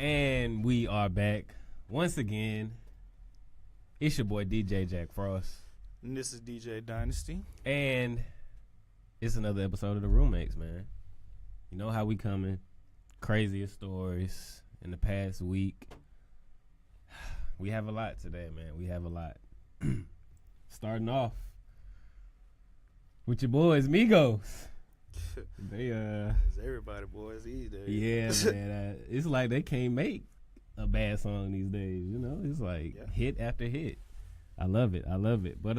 And we are back once again. It's your boy DJ Jack Frost. And this is DJ Dynasty. And it's another episode of The Roommates, man. You know how we coming. Craziest stories in the past week. We have a lot today, man. We have a lot. Starting off with your boys, Migos. They It's everybody boys these days. Yeah, man. It's like they can't make a bad song these days. You know, it's like hit after hit. I love it. But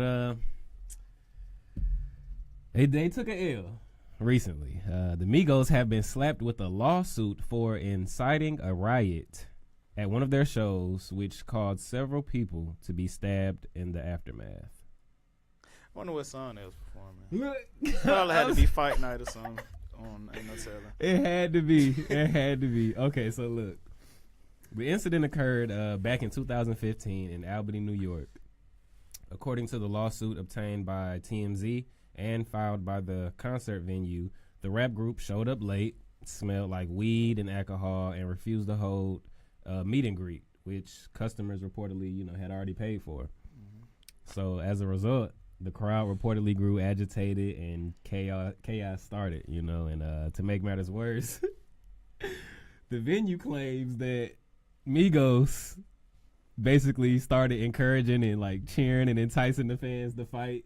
they took an L recently. The Migos have been slapped with a lawsuit for inciting a riot at one of their shows, which caused several people to be stabbed in the aftermath. I wonder what song they was performing. Probably had to be Fight Night or something. Ain't no telling. It had to be. Okay, so look. The incident occurred back in 2015 in Albany, New York. According to the lawsuit obtained by TMZ and filed by the concert venue, the rap group showed up late, smelled like weed and alcohol, and refused to hold a meet and greet, which customers reportedly, had already paid for. Mm-hmm. So as a result, the crowd reportedly grew agitated and chaos started, and to make matters worse, the venue claims that Migos basically started encouraging and like cheering and enticing the fans to fight,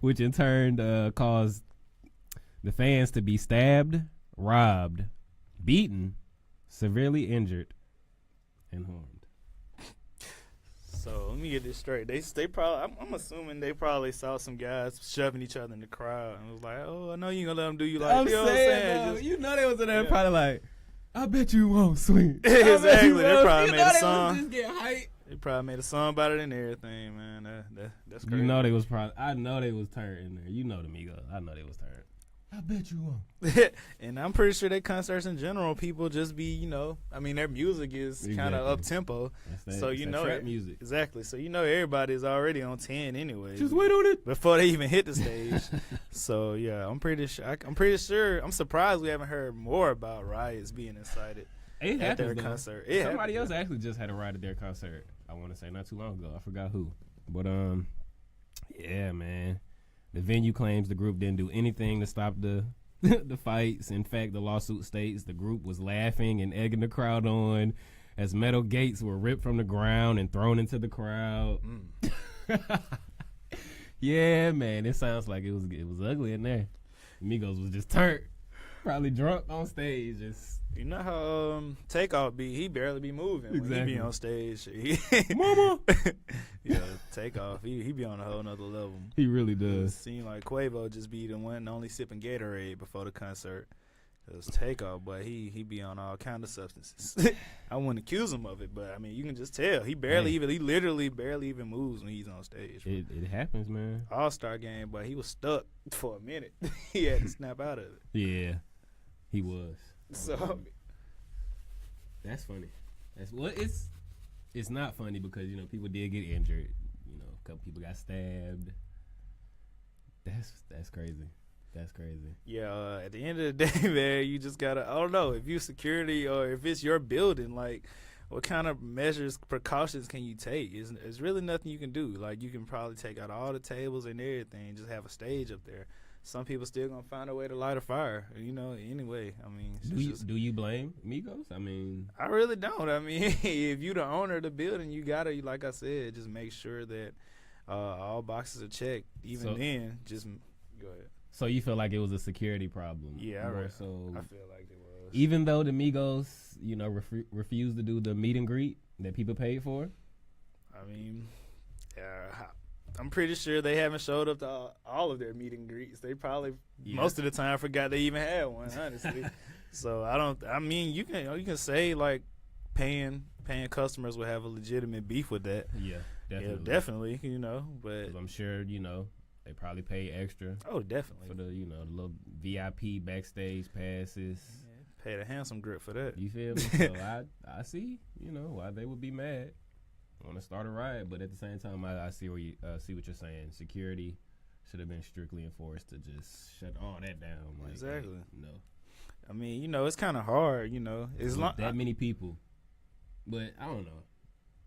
which in turn caused the fans to be stabbed, robbed, beaten, severely injured, and harmed. So let me get this straight. They probably, I'm assuming they probably saw some guys shoving each other in the crowd and was like, "Oh, I know you gonna let them do you like." I'm you know what I'm saying? They was in there probably like, "I bet you won't swing." Exactly. They probably made a song. Just get hype. They probably made a song about it and everything, man. That's crazy. They was probably. I know they was turned in there. The Migos. I know they was turned. I bet you won't. And I'm pretty sure they concerts in general, people just be, their music is kind of up tempo. So trap music. Exactly. So everybody's already on 10 anyway. Just wait on it before they even hit the stage. So yeah, I'm pretty sure. I'm surprised we haven't heard more about riots being incited at their concert. Somebody else actually just had a riot at their concert. I want to say not too long ago. I forgot who. But yeah, man. The venue claims the group didn't do anything to stop the fights. In fact, the lawsuit states the group was laughing and egging the crowd on as metal gates were ripped from the ground and thrown into the crowd. Yeah, man, it sounds like it was ugly in there. Migos was just turned, probably drunk on stage. You know how Takeoff be? He barely be moving when he be on stage. Mama. Yeah, Takeoff. He be on a whole nother level. He really does. It seems like Quavo just be the one only sipping Gatorade before the concert. Cause Takeoff, but he be on all kind of substances. I wouldn't accuse him of it, but I mean you can just tell he literally barely even moves when he's on stage. It happens, man. All-Star game, but he was stuck for a minute. He had to snap out of it. Yeah, he was. So that's funny. It's not funny because people did get injured. A couple people got stabbed. That's crazy. That's crazy. Yeah. At the end of the day, man, you just gotta. I don't know if you security or if it's your building. Like, what kind of precautions can you take? It's really nothing you can do. Like, you can probably take out all the tables and everything. Just have a stage up there. Some people still gonna find a way to light a fire, anyway. I mean, do you blame Migos? I mean, I really don't. I mean, if you the owner of the building, you gotta, like I said, just make sure that all boxes are checked. Then, just go ahead. So you feel like it was a security problem? Yeah, so I feel like it was. Even though the Migos, refused to do the meet and greet that people paid for. I mean, I'm pretty sure they haven't showed up to all of their meet and greets. They probably most of the time forgot they even had one, honestly. So you can say like paying customers will have a legitimate beef with that. Yeah, definitely. Yeah, definitely, but I'm sure, they probably pay extra. Oh, definitely. For the, the little VIP backstage passes. Yeah, paid a handsome grip for that. You feel me? So I see, why they would be mad. Want to start a riot, but at the same time, I see what you're saying. Security should have been strictly enforced to just shut all that down. Like, exactly. No. I mean, you know, it's kind of hard. You know, it's that many people, but I don't know.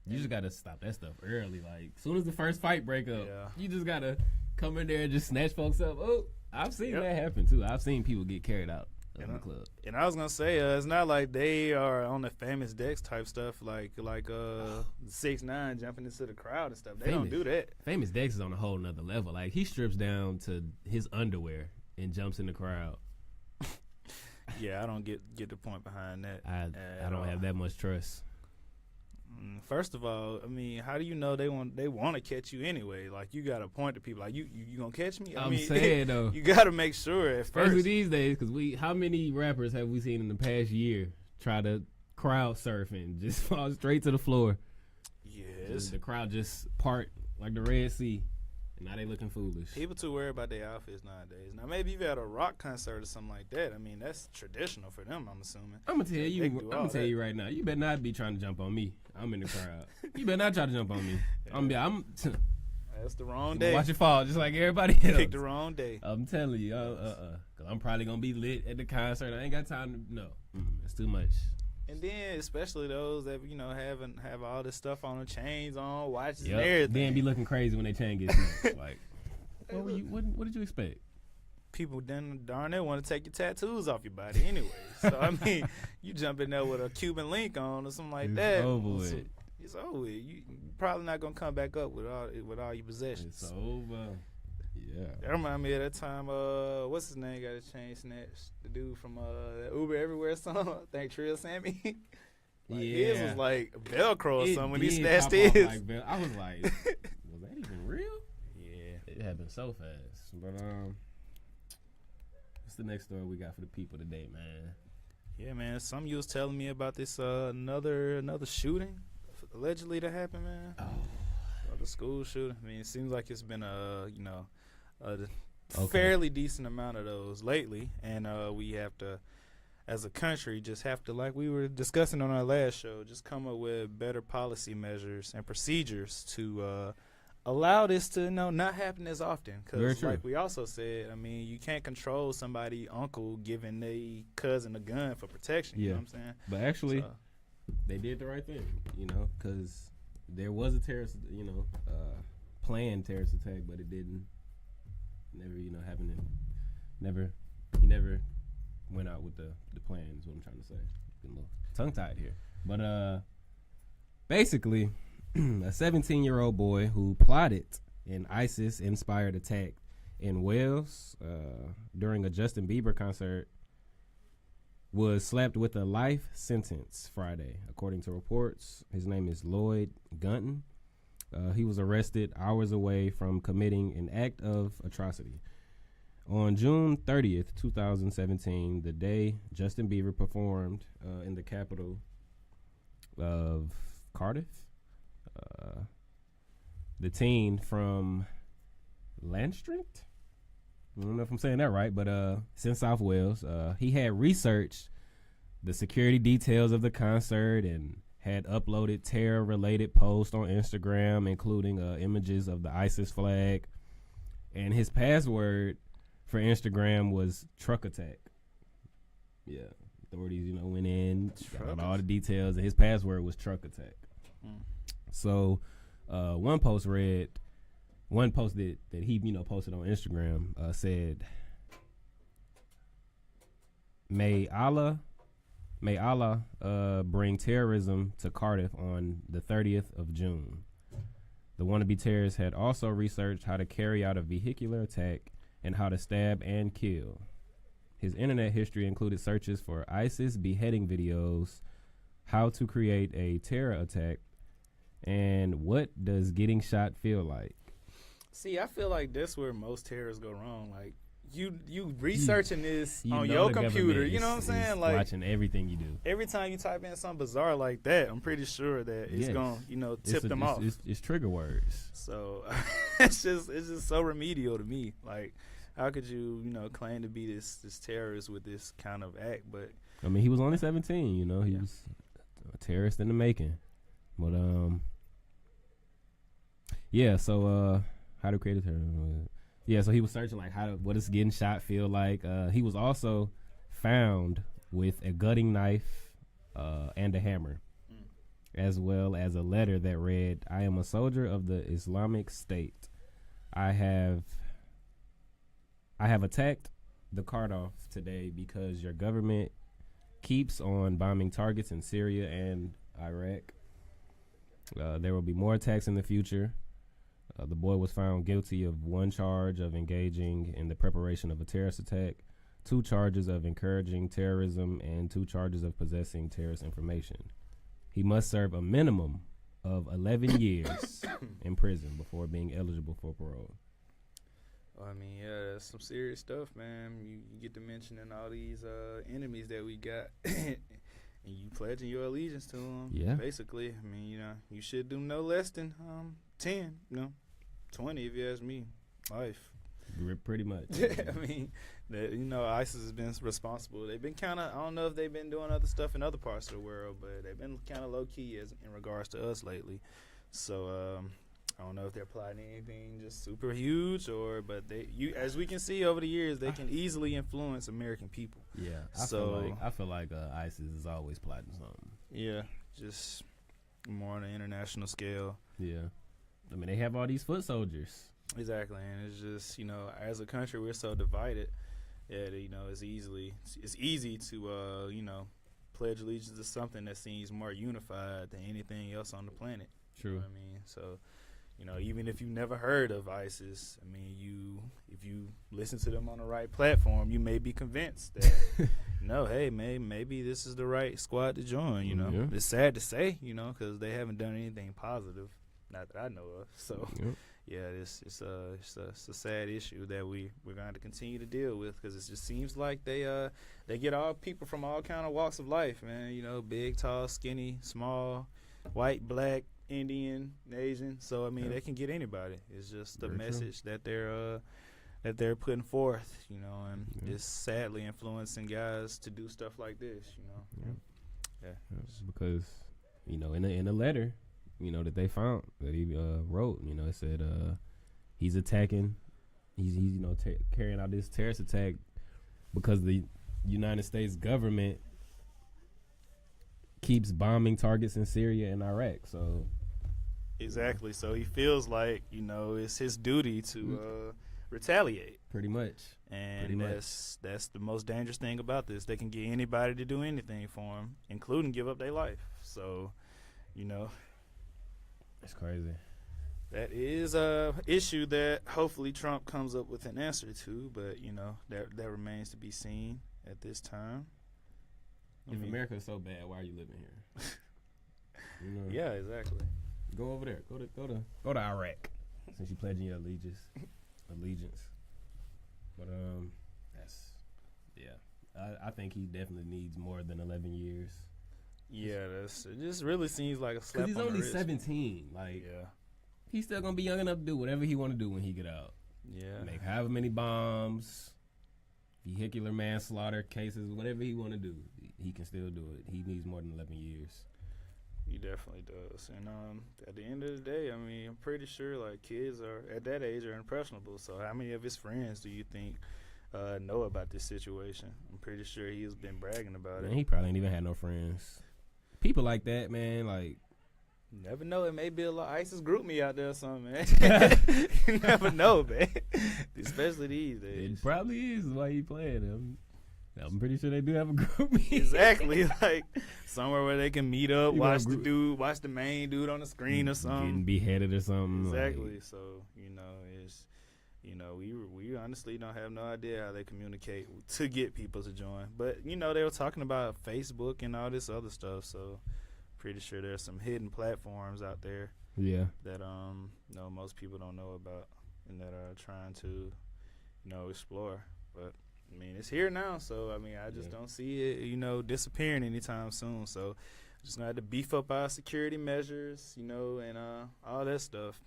You just gotta stop that stuff early. Like, as soon as the first fight break up, you just gotta come in there and just snatch folks up. Oh, I've seen that happen too. I've seen people get carried out of the club. And I was gonna say, it's not like they are on the famous Dex type stuff, like 6ix9ine jumping into the crowd and stuff. They don't do that. Famous Dex is on a whole nother level. Like, he strips down to his underwear and jumps in the crowd. Yeah, I don't get the point behind that. I don't have that much trust. First of all, I mean, how do you know they want to catch you anyway? Like, you got to point to people like, you gonna catch me? I'm saying though, you got to make sure at especially first. These days, because how many rappers have we seen in the past year try to crowd surf and just fall straight to the floor? Yes, the crowd just part like the Red Sea, and now they looking foolish. People too worried about their outfits nowadays. Now maybe you've had a rock concert or something like that. I mean, that's traditional for them, I'm assuming. I'm gonna tell you right now. You better not be trying to jump on me. I'm in the crowd. You better not try to jump on me. That's the wrong day. Watch it fall, just like everybody else. Pick the wrong day. I'm telling you, cause I'm probably gonna be lit at the concert. I ain't got time to. No, it's too much. And then, especially those that have all this stuff on, chains on, watches, and everything. Then be looking crazy when they chain gets snatched. Like, what did you expect? People darn near want to take your tattoos off your body anyway. So I mean, you jump in there with a Cuban link on or something like that. It's over with. You probably not gonna come back up with all your possessions. It's over. Yeah. That remind me of that time. What's his name? Got his chain snatched. The dude from that Uber Everywhere song. I think Trill Sammy. His was like Velcro or something when he snatched his. I was like, was that even real? Yeah, it happened so fast. But what's the next story we got for the people today, man? Yeah, man. Some you was telling me about this another shooting allegedly that happened, man. The school shooting. I mean, it seems like it's been a fairly decent amount of those lately, and we have to, as a country, just have to, like we were discussing on our last show, just come up with better policy measures and procedures to allow this to not happen as often. Because, like we also said, I mean, you can't control somebody uncle giving their cousin a gun for protection. You know what I'm saying? But actually, they did the right thing, because there was a terrorist, planned terrorist attack, but it didn't. Never, happen. He never went out with the plan. Is what I'm trying to say. Getting a little tongue tied here, but basically, a 17-year-old boy who plotted an ISIS-inspired attack in Wales during a Justin Bieber concert was slapped with a life sentence Friday, according to reports. His name is Lloyd Gunton. He was arrested hours away from committing an act of atrocity. On June 30th, 2017, the day Justin Bieber performed in the capital of Cardiff, the teen from Landstreet, I don't know if I'm saying that right, but it's in South Wales. He had researched the security details of the concert and had uploaded terror-related posts on Instagram, including images of the ISIS flag. And his password for Instagram was truck attack. Yeah, authorities, went in, got all the details, and his password was truck attack. So one post that he, posted on Instagram said, May Allah bring terrorism to Cardiff on the 30th of June. The wannabe terrorist had also researched how to carry out a vehicular attack and how to stab and kill. His internet history included searches for ISIS beheading videos, how to create a terror attack, and what does getting shot feel like. See, I feel like that's where most terrorists go wrong. Like, you researching this on know your computer, you know what I'm saying? Like, watching everything you do. Every time you type in something bizarre like that, I'm pretty sure that it's gonna, tip them off. It's trigger words. So it's just so remedial to me. Like, how could you, claim to be this terrorist with this kind of act? But I mean, he was only 17. He was a terrorist in the making. But So how to create a terrorist? Yeah, so he was searching like what does getting shot feel like. He was also found with a gutting knife and a hammer, as well as a letter that read, "I am a soldier of the Islamic State. I have attacked the Kardoff today because your government keeps on bombing targets in Syria and Iraq. There will be more attacks in the future." The boy was found guilty of one charge of engaging in the preparation of a terrorist attack, 2 charges of encouraging terrorism, and 2 charges of possessing terrorist information. He must serve a minimum of 11 years in prison before being eligible for parole. Well, I mean, yeah, that's some serious stuff, man. You get to mentioning all these enemies that we got, and you pledging your allegiance to them. Yeah. Basically, I mean, you know, you should do no less than 10, 20 if you ask me. Life. Pretty much. I mean, ISIS has been responsible. They've been kind of, I don't know if they've been doing other stuff in other parts of the world, but they've been kind of low key in regards to us lately. So I don't know if they're plotting anything just super huge, but as we can see over the years, they can easily influence American people. Yeah, I feel like ISIS is always plotting something. Yeah, just more on an international scale. Yeah, I mean they have all these foot soldiers. Exactly, and it's just as a country we're so divided that it's easy to pledge allegiance to something that seems more unified than anything else on the planet. True. You know what I mean, so. Even if you've never heard of ISIS, I mean, if you listen to them on the right platform, you may be convinced that, hey, maybe this is the right squad to join, Yeah. It's sad to say, because they haven't done anything positive, not that I know of. So, yeah, it's a sad issue that we're going to have to continue to deal with because it just seems like they get all people from all kind of walks of life, man, big, tall, skinny, small, white, black, Indian, Asian, so I mean they can get anybody. It's just the message that they're putting forth, and it's sadly influencing guys to do stuff like this, Yeah. Because in a letter, that they found that he wrote, it said he's attacking, he's carrying out this terrorist attack because the United States government keeps bombing targets in Syria and Iraq, so. Exactly. So he feels like, it's his duty to retaliate. Pretty much. And that's the most dangerous thing about this. They can get anybody to do anything for them, including give up their life. So, it's crazy. That is a issue that hopefully Trump comes up with an answer to, but, that remains to be seen at this time. If America is so bad, why are you living here? Yeah, exactly. Go over there. Go to Iraq. Since you pledging your allegiance. But I think he definitely needs more than 11 years. Yeah, it just really seems like a slap on the wrist. Because he's only 17. Like, he's still gonna be young enough to do whatever he want to do when he get out. Yeah, make however many bombs, vehicular manslaughter cases, whatever he want to do, he can still do it. He needs more than 11 years. He definitely does. And at the end of the day, I mean, I'm pretty sure like kids are at that age are impressionable. So how many of his friends do you think know about this situation? I'm pretty sure he's been bragging about it. He probably ain't even had no friends. People like that, man, like. You never know. It may be a little ISIS group me out there or something, man. You never know, man. Especially these days. It probably is why he playing them. I'm pretty sure they do have a group meeting. Exactly, like somewhere where they can meet up, watch the main dude on the screen or something, getting beheaded or something. Exactly. Like. So it's we honestly don't have no idea how they communicate to get people to join. But they were talking about Facebook and all this other stuff. So pretty sure there's some hidden platforms out there. Yeah. That most people don't know about and that are trying to explore, but. I mean, it's here now, so, I mean, I just don't see it, disappearing anytime soon. So, just going to have to beef up our security measures, and all that stuff.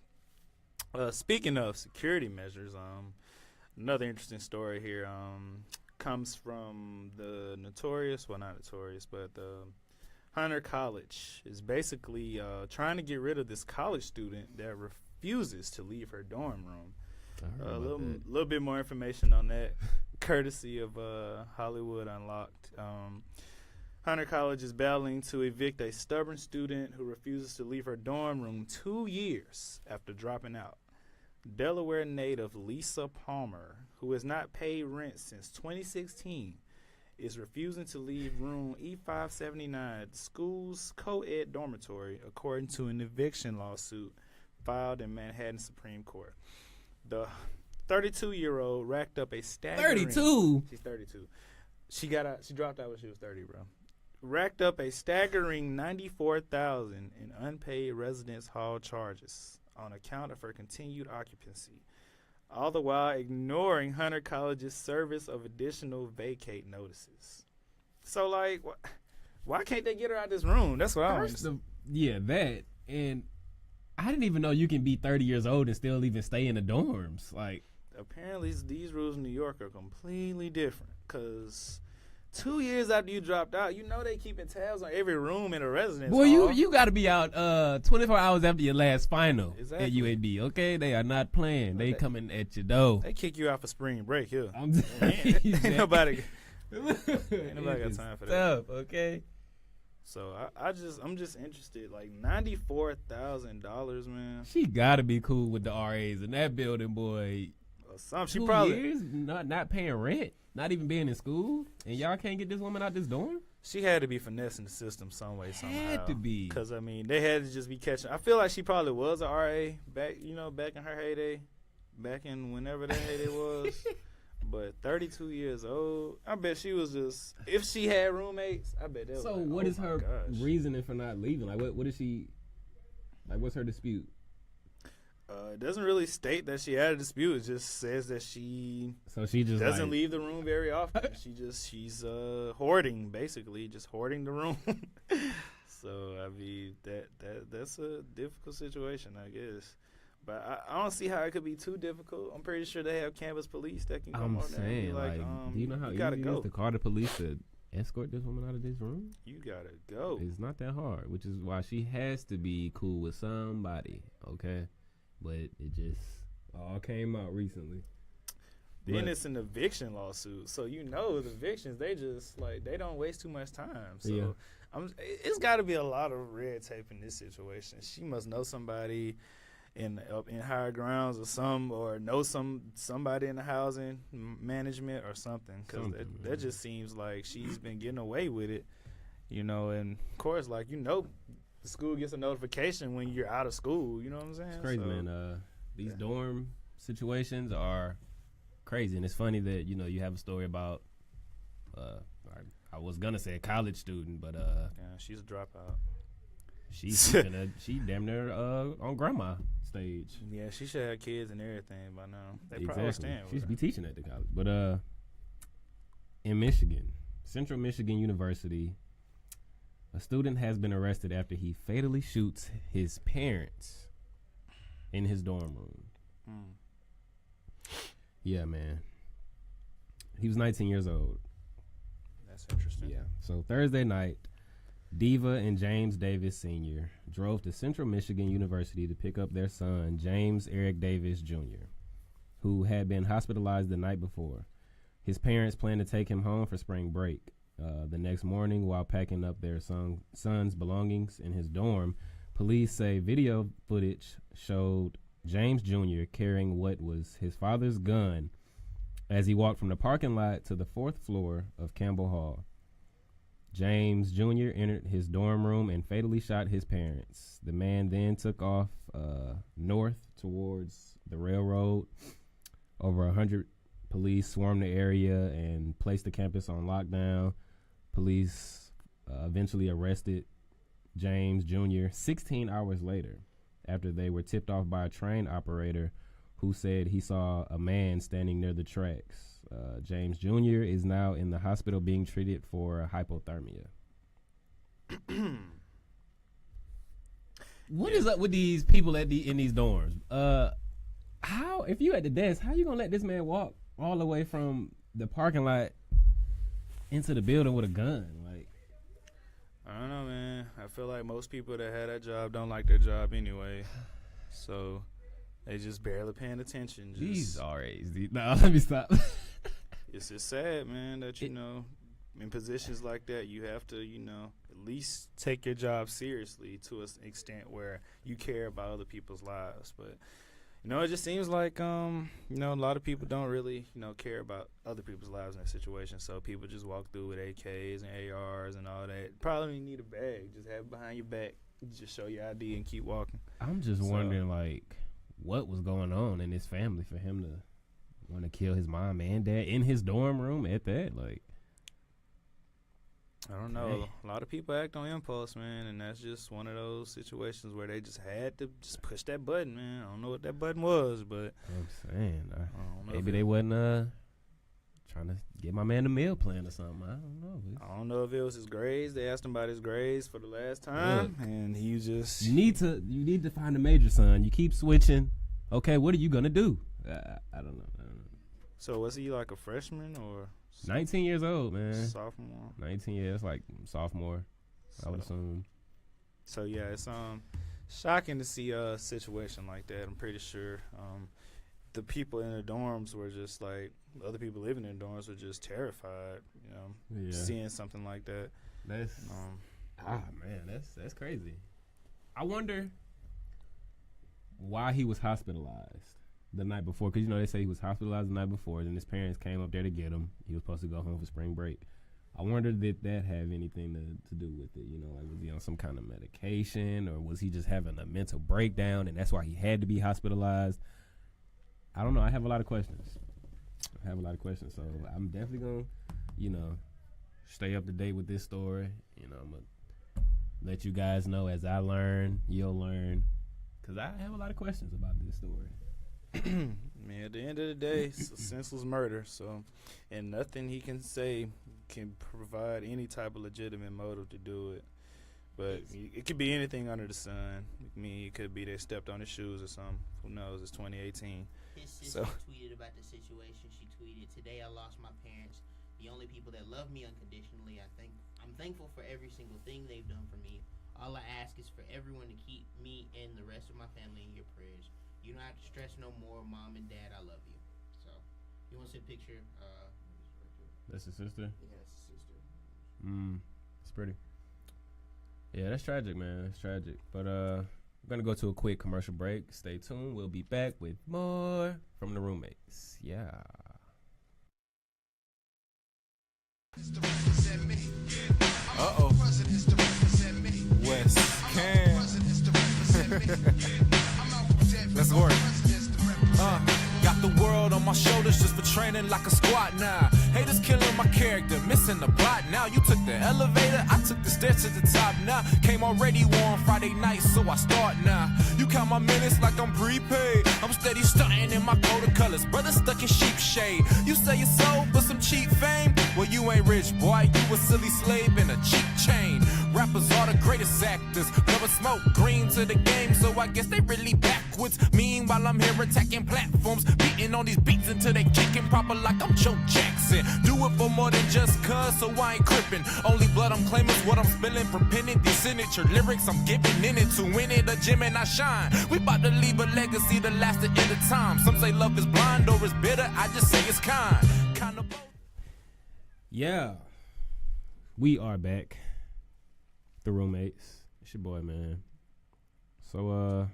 Speaking of security measures, another interesting story here comes from the Hunter College is basically trying to get rid of this college student that refuses to leave her dorm room. A little bit more information on that. courtesy of Hollywood Unlocked. Hunter College is battling to evict a stubborn student who refuses to leave her dorm room 2 years after dropping out. Delaware native Lisa Palmer, who has not paid rent since 2016, is refusing to leave room E579 at the school's co-ed dormitory, according to an eviction lawsuit filed in Manhattan Supreme Court. The 32-year-old racked up a staggering... 32? She's 32. She dropped out when she was 30, bro. Racked up a staggering $94,000 in unpaid residence hall charges on account of her continued occupancy, all the while ignoring Hunter College's service of additional vacate notices. So, like, why can't they get her out of this room? That's what I understand. Yeah, that. And I didn't even know you can be 30 years old and still even stay in the dorms. Like, apparently, these rules in New York are completely different, because 2 years after you dropped out, you know they keeping tabs on every room in a residence boy, hall. you got to be out 24 hours after your last final Exactly. at UAB, okay? They are not playing. They coming at your door. They kick you out for spring break here. Ain't Ain't nobody got It's time for that. tough, okay? So I'm just interested. Like $94,000, man. She got to be cool with the RAs in that building, boy. She 2 probably years not paying rent, not even being in school, and y'all can't get this woman out this dorm? She had to be finessing the system some way, somehow. Had to be. Because, I mean, they had to just be catching. I feel like she probably was a RA back in her heyday, back in whenever that heyday was. But 32 years old, I bet she was just, if she had roommates, I bet that was So like, what oh is my her gosh. reasoning for not leaving? Like, what is she, like, what's her dispute? It doesn't really state that she had a dispute. It just says that she Just doesn't leave the room very often. She's hoarding, basically, just hoarding the room. So I mean that's a difficult situation, I guess. But I don't see how it could be too difficult. I'm pretty sure they have campus police that can come on there and be like, do you know how you easy gotta it go. is to call the police to escort this woman out of this room? You gotta go. It's not that hard, which is why she has to be cool with somebody, okay? But it just all came out recently. Then it's an eviction lawsuit, so you know the evictions, they just like they don't waste too much time. So Yeah. It's got to be a lot of red tape in this situation. She must know somebody in higher grounds or know somebody in the housing management or something, because that just seems like she's been getting away with it, And of course, like the school gets a notification when you're out of school. You know what I'm saying? It's crazy, man. These dorm situations are crazy, and it's funny that you have a story about. I was gonna say a college student, but she's a dropout. She damn near on grandma stage. Yeah, she should have kids and everything by now. They Exactly. probably stand with She should her. be teaching at the college. But in Michigan, Central Michigan University, a student has been arrested after he fatally shoots his parents in his dorm room. Yeah, man. He was 19 years old. That's interesting. Yeah. So Thursday night, Diva and James Davis Sr. drove to Central Michigan University to pick up their son, James Eric Davis Jr., who had been hospitalized the night before. His parents planned to take him home for spring break. The next morning, while packing up their son's belongings in his dorm, police say video footage showed James Jr. carrying what was his father's gun as he walked from the parking lot to the 4th floor of Campbell Hall. James Jr. entered his dorm room and fatally shot his parents. The man then took off north towards the railroad. Over 100 police swarmed the area and placed the campus on lockdown. Police eventually arrested James Jr. 16 hours later after they were tipped off by a train operator who said he saw a man standing near the tracks. James Jr. is now in the hospital being treated for hypothermia. What is up with these people in these dorms? How, if you at the desk, how you gonna let this man walk all the way from the parking lot into the building with a gun? Like, I don't know, man. I feel like most people that had that job don't like their job anyway, so they just barely paying attention. these RAs. Let me stop. It's just sad, man, that you know, in positions like that, you have to, you know, at least take your job seriously to an extent where you care about other people's lives. But you know, it just seems like you know, a lot of people don't really, you know, care about other people's lives in that situation. So people just walk through with AKs and ARs and all that. Probably don't even need a bag. Just have it behind your back. Just show your ID and keep walking. I'm just wondering, like, what was going on in his family for him to want to kill his mom and dad in his dorm room at that? Like, I don't know. A lot of people act on impulse, man, and that's just one of those situations where they just had to just push that button, man. I don't know what that button was, but I'm saying, I don't know maybe they wasn't trying to get my man a meal plan or something. I don't know. I don't know if it was his grades. They asked him about his grades for the last time, and he just you need to find a major, son. You keep switching. Okay, what are you gonna do? I don't know. So was he like a freshman or 19 years old, man. sophomore? 19 years, like sophomore, I would assume. So yeah, it's shocking to see a situation like that. I'm pretty sure the people in the dorms were just like, other people living in dorms were just terrified, you know, seeing something like that. That's man, that's crazy. I wonder why he was hospitalized the night before, because, you know, they say he was hospitalized the night before, and his parents came up there to get him. He was supposed to go home for spring break. I wonder did that have anything to do with it? You know, like, was he on some kind of medication, or was he just having a mental breakdown, and that's why he had to be hospitalized? I don't know. I have a lot of questions. So I'm definitely going to, you know, stay up to date with this story. You know, I'm going to let you guys know as I learn, you'll learn, because I have a lot of questions about this story. Man, at the end of the day, it's a senseless murder. So, and nothing he can say can provide any type of legitimate motive to do it. But it could be anything under the sun. I mean, it could be they stepped on his shoes or something. Who knows? It's 2018. His sister tweeted about the situation. She tweeted, "Today I lost my parents, the only people that love me unconditionally. I'm thankful for every single thing they've done for me. All I ask is for everyone to keep me and the rest of my family in your prayers. You don't have to stress no more. Mom and Dad, I love you." So, you want to see a picture? That's his sister? Yeah, that's his sister. It's pretty. Yeah, that's tragic, man. That's tragic. But we're going to go to a quick commercial break. Stay tuned. We'll be back with more from the roommates. Yeah. Uh-oh. West Cam. Let's work. Got the world on my shoulders just for training like a squat now. Haters killing my character, missing the plot now. You took the elevator, I took the stairs to the top now. Came already warm Friday night, so I start now. You count my minutes like I'm prepaid. I'm steady stunting in my coat of colors, brother stuck in sheep shade. You say you're sold for some cheap fame? Well, you ain't rich, boy, you a silly slave in a cheap chain. Rappers are the greatest actors, blowing smoke green to the game, so I guess they really backwards. Meanwhile, I'm here attacking platforms, beating on these beats until they kicking proper like I'm Joe Jackson. Do it for more than just cuz, so I ain't crippin'. Only blood I'm claiming is what I'm spilling from penning. These signature lyrics I'm giving in it to win it, a gem and I shine. We about to leave a legacy that lasts the end of time. Some say love is blind or it's bitter, I just say it's kind. Kind of both. Yeah, we are back. The roommates. It's your boy, man. So,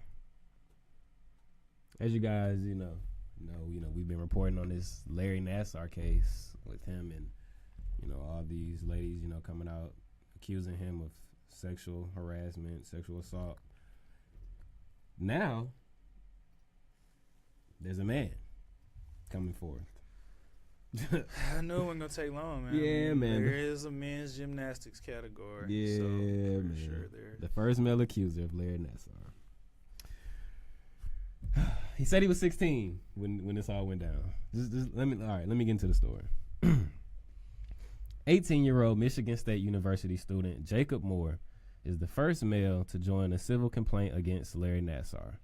as you guys, you know, we've been reporting on this Larry Nassar case with him and, you know, all these ladies, you know, coming out accusing him of sexual harassment, sexual assault. Now, there's a man coming forth. I knew it wasn't gonna take long, man. Yeah, man. There is a men's gymnastics category. Yeah, so man. Sure there. The first male accuser of Larry Nassar. He said he was 16 when this all went down. Let me get into the story. 18-year-old Michigan State University student Jacob Moore is the first male to join a civil complaint against Larry Nassar.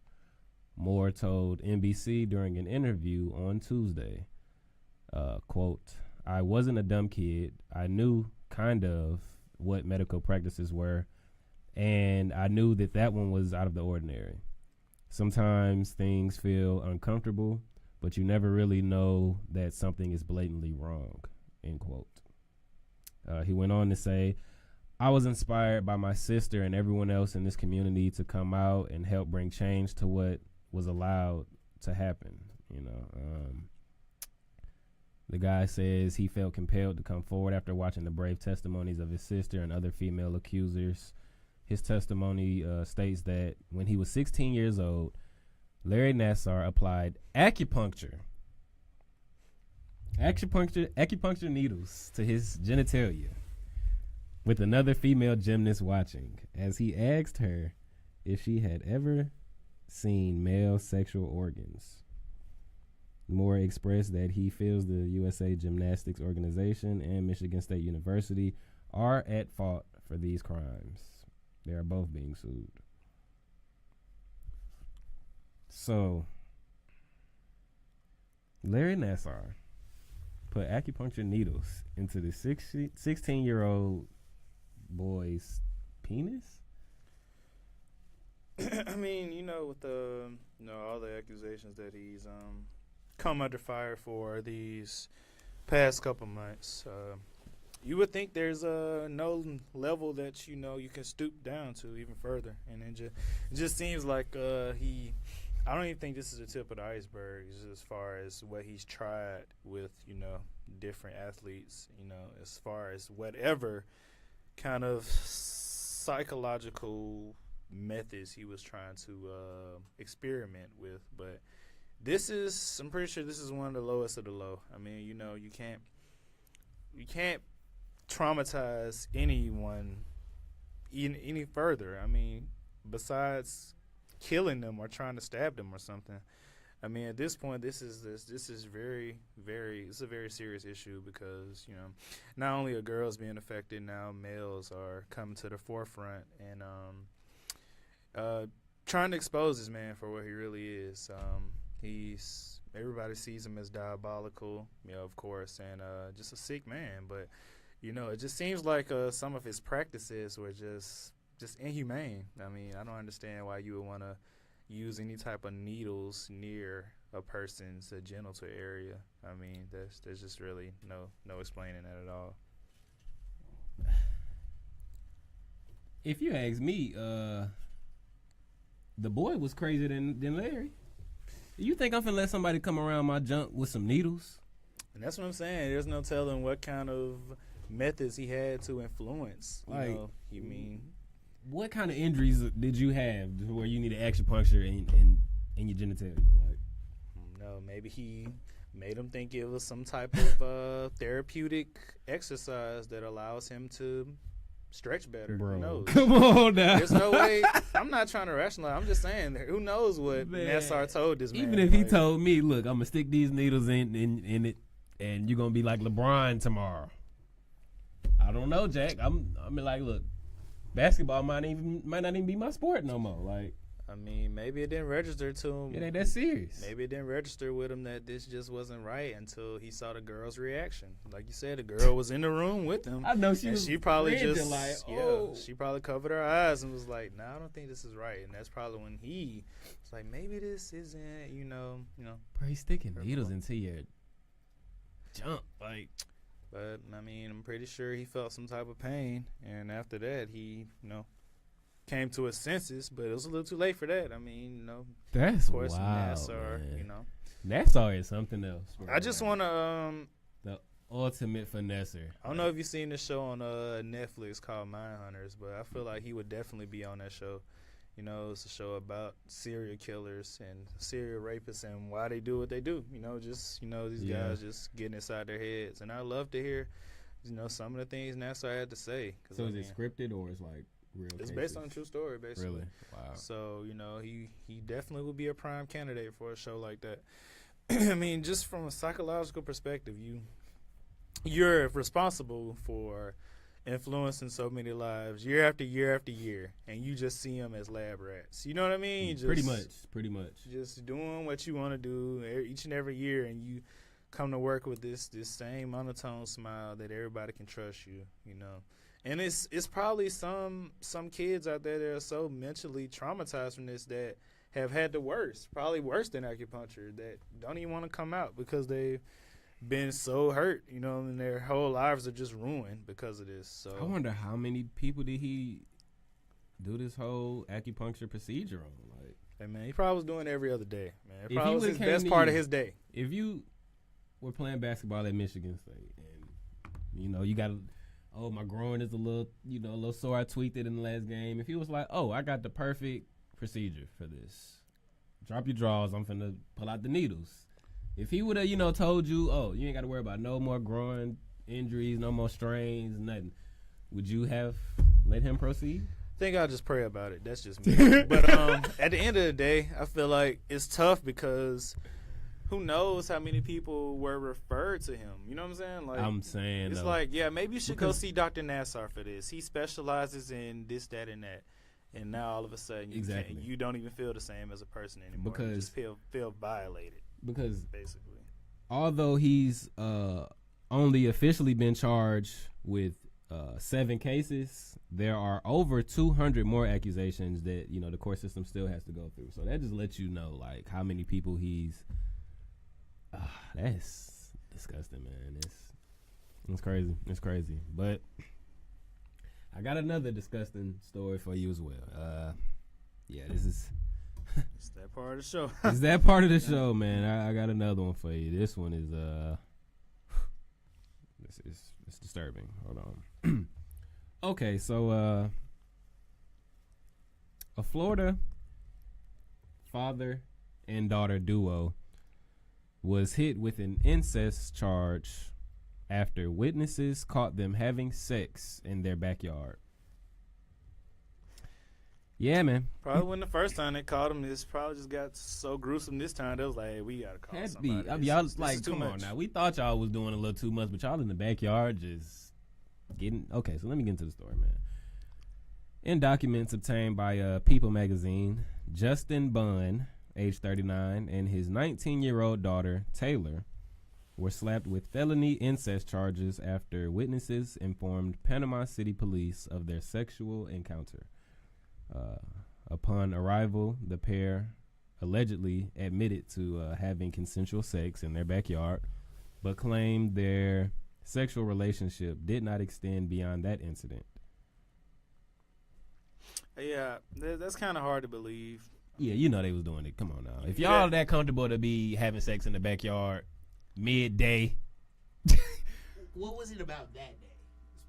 Moore told NBC during an interview on Tuesday, quote, "I wasn't a dumb kid. I knew kind of what medical practices were, and I knew that one was out of the ordinary. Sometimes things feel uncomfortable, but you never really know that something is blatantly wrong, end quote. He went on to say, I was inspired by my sister and everyone else in this community to come out and help bring change to what was allowed to happen. You know, the guy says he felt compelled to come forward after watching the brave testimonies of his sister and other female accusers. His testimony states that when he was 16 years old, Larry Nassar applied acupuncture needles to his genitalia with another female gymnast watching, as he asked her if she had ever seen male sexual organs. Moore expressed that he feels the USA Gymnastics Organization and Michigan State University are at fault for these crimes. They are both being sued. So, Larry Nassar put acupuncture needles into the 16-year-old boy's penis? I mean, you know, with the all the accusations that he's come under fire for these past couple months, you would think there's no level that you can stoop down to even further, and it just seems like I don't even think this is the tip of the iceberg as far as what he's tried with different athletes, as far as whatever kind of psychological methods he was trying to experiment with. But I'm pretty sure this is one of the lowest of the low. I mean, you can't traumatize anyone any further. I mean, besides killing them or trying to stab them or something. I mean, at this point, this is very, very, it's a very serious issue because, not only are girls being affected, now males are coming to the forefront and trying to expose this man for what he really is. Everybody sees him as diabolical, of course, and just a sick man. But, it just seems like some of his practices were just inhumane. I mean, I don't understand why you would want to use any type of needles near a person's genital area. I mean, there's just really no explaining that at all. If you ask me, the boy was crazier than Larry. You think I'm finna let somebody come around my junk with some needles? And that's what I'm saying. There's no telling what kind of methods he had to influence. You mean... What kind of injuries did you have where you needed acupuncture in your genitalia? No, maybe he made him think it was some type of therapeutic exercise that allows him to stretch better. Bro, who knows? come on now. There's no way. I'm not trying to rationalize. I'm just saying, who knows what Nassar told this man. Even if he told me, look, I'm going to stick these needles in it, and you're going to be like LeBron tomorrow. I don't know, Jack. I'm like, look. Basketball might not even be my sport no more. Like, I mean, maybe it didn't register to him. It ain't that serious. Maybe it didn't register with him that this just wasn't right until he saw the girl's reaction. Like you said, the girl was in the room with him. I know she probably just like, oh. She probably covered her eyes and was like, "Nah, I don't think this is right." And that's probably when he was like, "Maybe this isn't, Bro, he's sticking needles into your junk, like." But, I mean, I'm pretty sure he felt some type of pain. And after that, he, came to his senses. But it was a little too late for that. I mean, That's of course, wild, Nassar, man. Nassar is something else. Bro. I just want to... the ultimate finesser. I don't know if you've seen the show on Netflix called Mindhunters, but I feel like he would definitely be on that show. It's a show about serial killers and serial rapists and why they do what they do. These guys just getting inside their heads. And I love to hear, some of the things Nassar had to say. So is it scripted or is like real It's cases? based on a true story, basically. Really? Wow. So, he definitely would be a prime candidate for a show like that. I mean, just from a psychological perspective, you're responsible for influencing so many lives year after year after year, and you just see them as lab rats. You know what I mean? Pretty much. Just doing what you want to do each and every year, and you come to work with this same monotone smile that everybody can trust you. And it's probably some kids out there that are so mentally traumatized from this that have had the worst, probably worse than acupuncture, that don't even want to come out because they've been so hurt, you know, and their whole lives are just ruined because of this. So I wonder how many people did he do this whole acupuncture procedure on? Like, hey man, he probably was doing it every other day, man. It If probably he was his would've came best to part you- of his day. if you were playing basketball at Michigan State and, you know, you got, oh, my groin is a little sore, I tweaked it in the last game. If he was like, oh, I got the perfect procedure for this, drop your drawers, I'm finna pull out the needles. If he would have, told you, oh, you ain't got to worry about no more groin injuries, no more strains, nothing, would you have let him proceed? I think I'll just pray about it. That's just me. But at the end of the day, I feel like it's tough because who knows how many people were referred to him. You know what I'm saying? Like, I'm saying, it's though, like, yeah, maybe you should go because- see Dr. Nassar for this. He specializes in this, that, and that. And now all of a sudden, Exactly. you don't even feel the same as a person anymore. You Because- just feel violated, because basically. although he's only officially been charged with 7 cases, there are over 200 more accusations that the court system still has to go through. So that just lets you know, like, how many people he's. That's disgusting, man. It's crazy. It's crazy. But I got another disgusting story for you as well. Yeah, this is. It's that part of the show. Is that part of the show, man? I got another one for you. This one is it's disturbing. Hold on. Okay, so a Florida father and daughter duo was hit with an incest charge after witnesses caught them having sex in their backyard. Yeah, man. Probably wasn't the first time they caught him. This probably just got so gruesome this time. They was like, hey, we got to call Had to somebody. be. I mean, This y'all is like, too come on much. now. We thought y'all was doing a little too much, but y'all in the backyard just getting. Okay, so let me get into the story, man. In documents obtained by People magazine, Justin Bunn, age 39, and his 19-year-old daughter, Taylor, were slapped with felony incest charges after witnesses informed Panama City police of their sexual encounter. Upon arrival, the pair allegedly admitted to having consensual sex in their backyard, but claimed their sexual relationship did not extend beyond that incident. Yeah, that's kind of hard to believe. Yeah, they was doing it. Come on now. If y'all that comfortable to be having sex in the backyard midday, What was it about that day?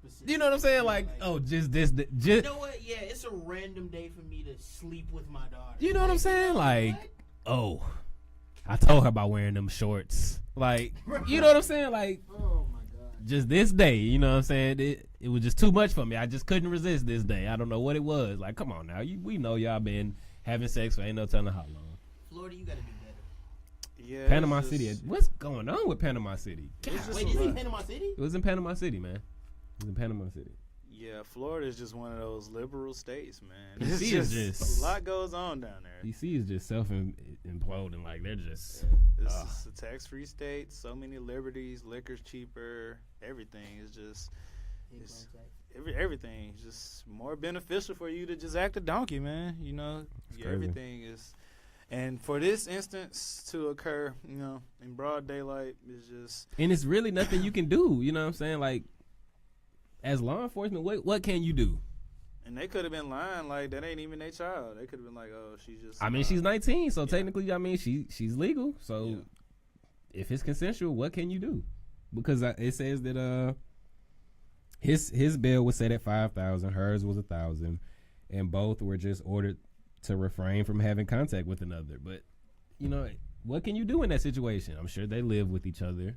Specifically? you know what I'm saying? Like, oh, just this, You just, know what? Yeah, it's a random day for me to sleep with my daughter. you know what I'm saying? Like, what? oh, I told her about wearing them shorts. Like, you know what I'm saying? Like, Oh my god. just this day, you know what I'm saying? It was just too much for me. I just couldn't resist this day. I don't know what it was. Like, come on now. We know y'all been having sex for ain't no telling how long. Florida, you gotta do better. Yeah, Panama it's just- City. What's going on with Panama City? it's just Wait, a is it lot. in Panama City? It was in Panama City, man. It was in Panama City. Yeah, Florida is just one of those liberal states, man. DC It's is just- a lot goes on down there. DC is just self-imploding. Like, they're just... This is a tax-free state. So many liberties. Liquor's cheaper. Everything is just It's- everything is just more beneficial for you to just act a donkey, man. You know, crazy. everything is. And for this instance to occur, in broad daylight, is just And it's really nothing you can do. You know what I'm saying? Like, as law enforcement, what can you do? and they could have been lying like that ain't even their child. They could have been like, oh, she's just. I mean, she's 19, so Yeah. technically, I mean, she's legal. So Yeah. if it's consensual, what can you do? Because it says that his bail was set at $5,000, hers was $1,000, and both were just ordered to refrain from having contact with another. But what can you do in that situation? I'm sure they live with each other.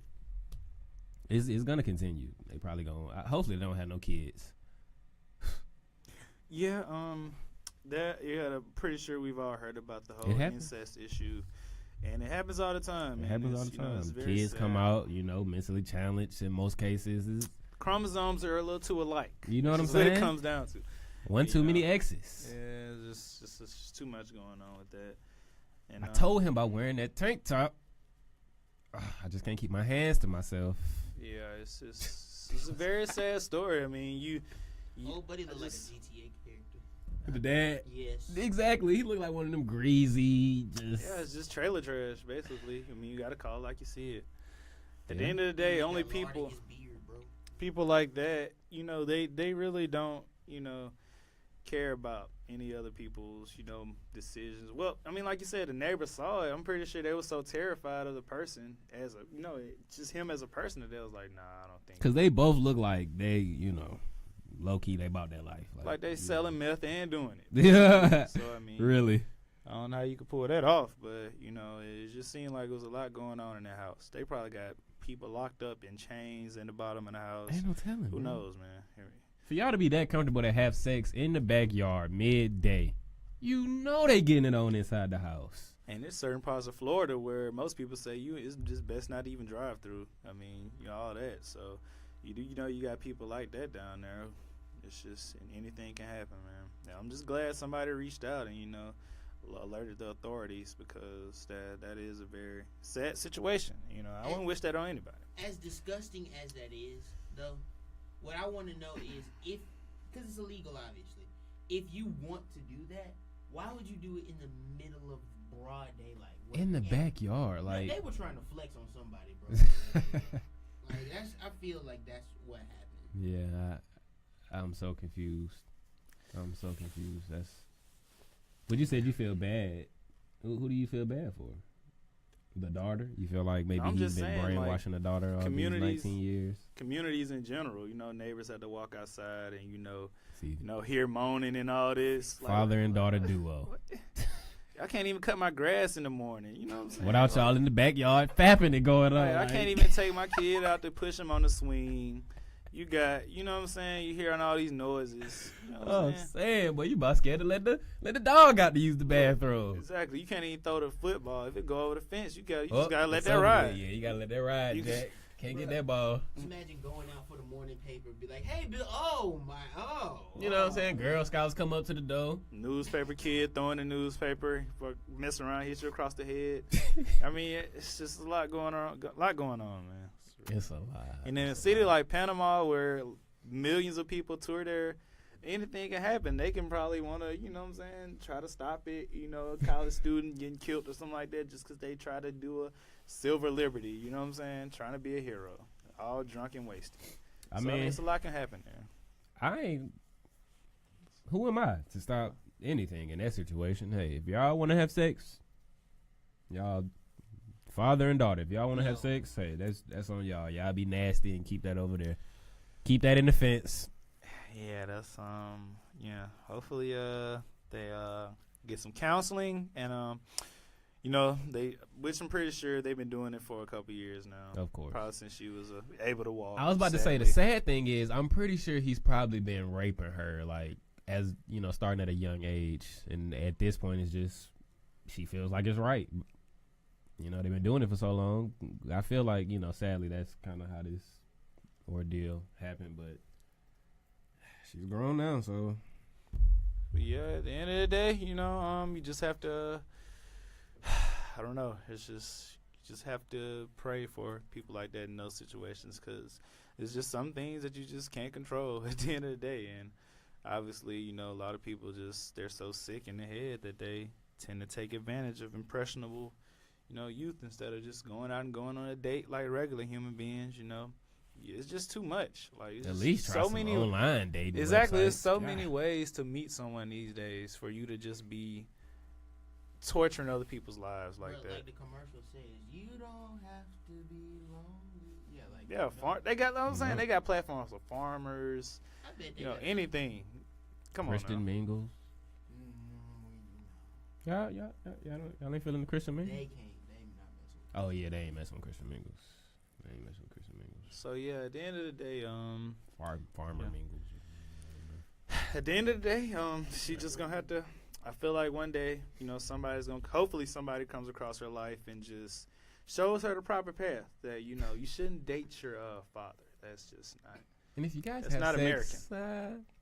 It's gonna continue. They probably gonna. Hopefully, they don't have no kids. Yeah, I'm pretty sure we've all heard about the It whole happens. incest issue, and it happens all the time. It man. happens all It's, the time. it's very Kids come sad. out, mentally challenged in most cases. Chromosomes are a little too alike. You know what I'm That's what saying? it comes down to. One too You many know. exes. Yeah, it's just too much going on with that. And I told him about wearing that tank top. I just can't keep my hands to myself. Yeah, it's a very sad story. I mean, you Old buddy look like a just- GTA character. The dad. Yes. Exactly. He looked like one of them greasy, just. Yeah, it's just trailer trash, basically. I mean, you gotta call it like you see it. At the Yeah. end of the day, He only got lard in people his beard, bro. people like that, you know, they really don't, you know, care about any other people's, you know, decisions. Well, I mean, like you said, the neighbor saw it. I'm pretty sure they were so terrified of the person as a, you know, just him as a person that they was like, nah, I don't think. Because they both look like they, you know, low key, they about that life. Like they selling meth and doing it. Yeah. So, I mean, Really? I don't know how you could pull that off, but, you know, it just seemed like there was a lot going on in that house. They probably got people locked up in chains in the bottom of the house. Ain't no telling. Who man. knows, man? For y'all to be that comfortable to have sex in the backyard midday, you know they getting it on inside the house. And there's certain parts of Florida where most people say it's just best not to even drive through. I mean, you know, all that. So you know, you got people like that down there. It's just anything can happen, man. Yeah, I'm just glad somebody reached out and, you know, alerted the authorities, because that is a very sad situation. You know, I wouldn't wish that on anybody. As disgusting as that is, though, what I want to know is if, because it's illegal, obviously, if you want to do that, why would you do it in the middle of broad daylight? In the backyard, like. They were trying to flex on somebody, bro. Like I feel like that's what happened. Yeah, I'm so confused. That's. But you said you feel bad. Who do you feel bad for? The daughter? You feel like maybe I'm he's just been saying, brainwashing like, the daughter all these 19 years? Communities in general, you know, neighbors have to walk outside and, you See, know, hear moaning and all this. father and daughter duo. I can't even cut my grass in the morning. You know what I'm saying? Without y'all in the backyard fapping it going on. Like, I can't even take my kid out to push him on the swing. You got, you know what I'm saying? You hearing all these noises. You know what I'm saying? Boy, you about scared to let the dog out to use the bathroom. Exactly. You can't even throw the football. If it go over the fence, you just Oh, gotta let it's that over ride. with. Yeah, you gotta let that ride, You Jack. Can't get that ball. Just imagine going out for the morning paper and be like, hey, Bill, oh. You know what I'm saying? Girl Scouts come up to the door. Newspaper kid throwing the newspaper, messing around, hit you across the head. I mean, it's just a lot going on. Man. It's a lot. And in a city like Panama, where millions of people tour there, anything can happen. They can probably want to, you know what I'm saying, try to stop it. You know, a college student getting killed or something like that just because they try to do a silver liberty. You know what I'm saying? Trying to be a hero. All drunk and wasted. I mean, it's a lot can happen there. Who am I to stop anything in that situation? Hey, if y'all want to have sex, y'all, father and daughter, if y'all want to have sex, hey, that's on y'all. Y'all be nasty and keep that over there. Keep that in the fence. Yeah, that's hopefully they get some counseling and you know, which I'm pretty sure they've been doing it for a couple years now. Of course. Probably since she was able to walk. I was about to say, the sad thing is, I'm pretty sure he's probably been raping her, like, as, you know, starting at a young age. And at this point, it's just, she feels like it's right. You know, they've been doing it for so long. I feel like, you know, sadly, that's kind of how this ordeal happened. But she's grown now, so. But yeah, at the end of the day, you know, you just have to, I don't know. It's just, you just have to pray for people like that in those situations, because there's just some things that you just can't control at the end of the day. And obviously, you know, a lot of people they're so sick in the head that they tend to take advantage of impressionable, you know, youth instead of just going out and going on a date like regular human beings, you know. It's just too much. Like, it's at least try some online dating. Exactly. Websites. There's so many ways to meet someone these days for you to just be torturing other people's lives like that. Like the commercial says, you don't have to be lonely. Yeah, like they got. I'm saying they got platforms for farmers. I bet they You know, got anything. Come Christian on now. Mingles. Y'all ain't feeling the Christian They Mingles? can't. They not messing with. Oh yeah, they ain't messing with Christian Mingles. So yeah, at the end of the day, Farmer Mingles. at the end of the day, she just gonna have to. I feel like one day, you know, hopefully somebody comes across her life and just shows her the proper path. That, you know, you shouldn't date your father. That's just not. And if you guys That's have not sex,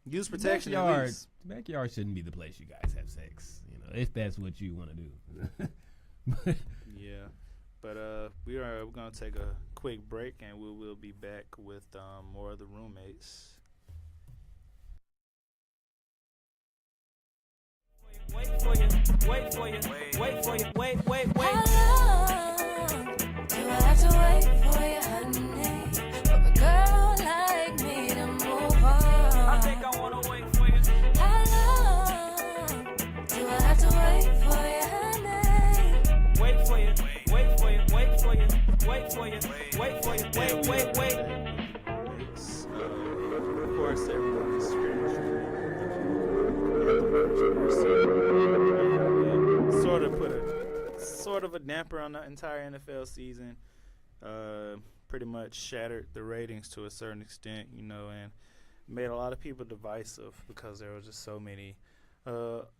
Use protection. At least. Backyard shouldn't be the place you guys have sex. You know, if that's what you want to do. Yeah, but we're gonna take a quick break and we will be back with more of the roommates. wait for you, wait for you, wait. How long do I have to wait for you, honey? For a girl like me to move on. I think I wanna wait for you. How long do I have to wait for you, honey? Wait for you, wait for you, wait for you, wait for you, wait for you, wait. Of course, everyone is sort of a damper on the entire NFL season. Pretty much shattered the ratings to a certain extent, and made a lot of people divisive because there were just so many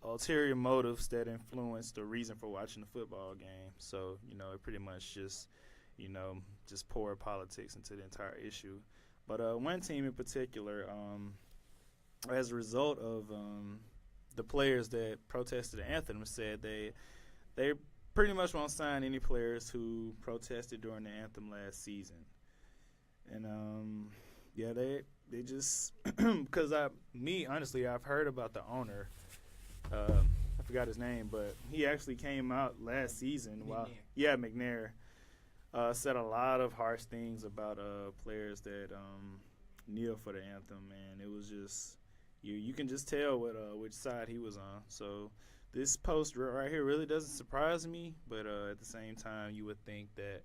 ulterior motives that influenced the reason for watching the football game. So, it pretty much just poured politics into the entire issue. But one team in particular, as a result of the players that protested the anthem, said they pretty much won't sign any players who protested during the anthem last season. And they just because honestly, I've heard about the owner. I forgot his name, but he actually came out last season. McNair. Said a lot of harsh things about players that kneel for the anthem, and it was just you can just tell which side he was on. So this post right here really doesn't surprise me, but at the same time, you would think that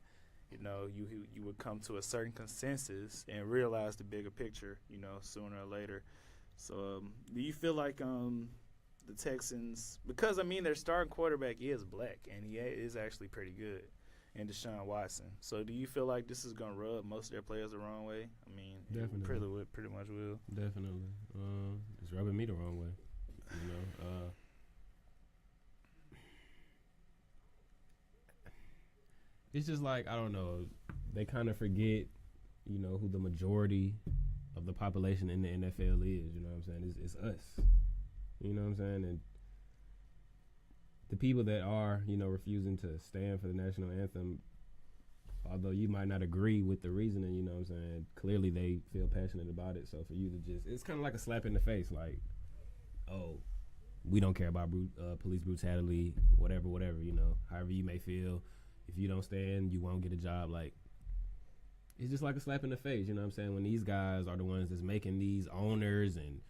you would come to a certain consensus and realize the bigger picture, sooner or later. So do you feel like the Texans, because their starting quarterback is black and he is actually pretty good, and Deshaun Watson. So do you feel like this is going to rub most of their players the wrong way? Definitely. It pretty much will. Definitely. It's rubbing me the wrong way. It's just like, I don't know, they kind of forget, who the majority of the population in the NFL is, you know what I'm saying? It's us. You know what I'm saying? And the people that are, refusing to stand for the national anthem, although you might not agree with the reasoning, you know what I'm saying, clearly they feel passionate about it. So for you to it's kind of like a slap in the face, like, oh, we don't care about police brutality, whatever, however you may feel. If you don't stand, you won't get a job. Like, it's just like a slap in the face, you know what I'm saying, when these guys are the ones that's making these owners and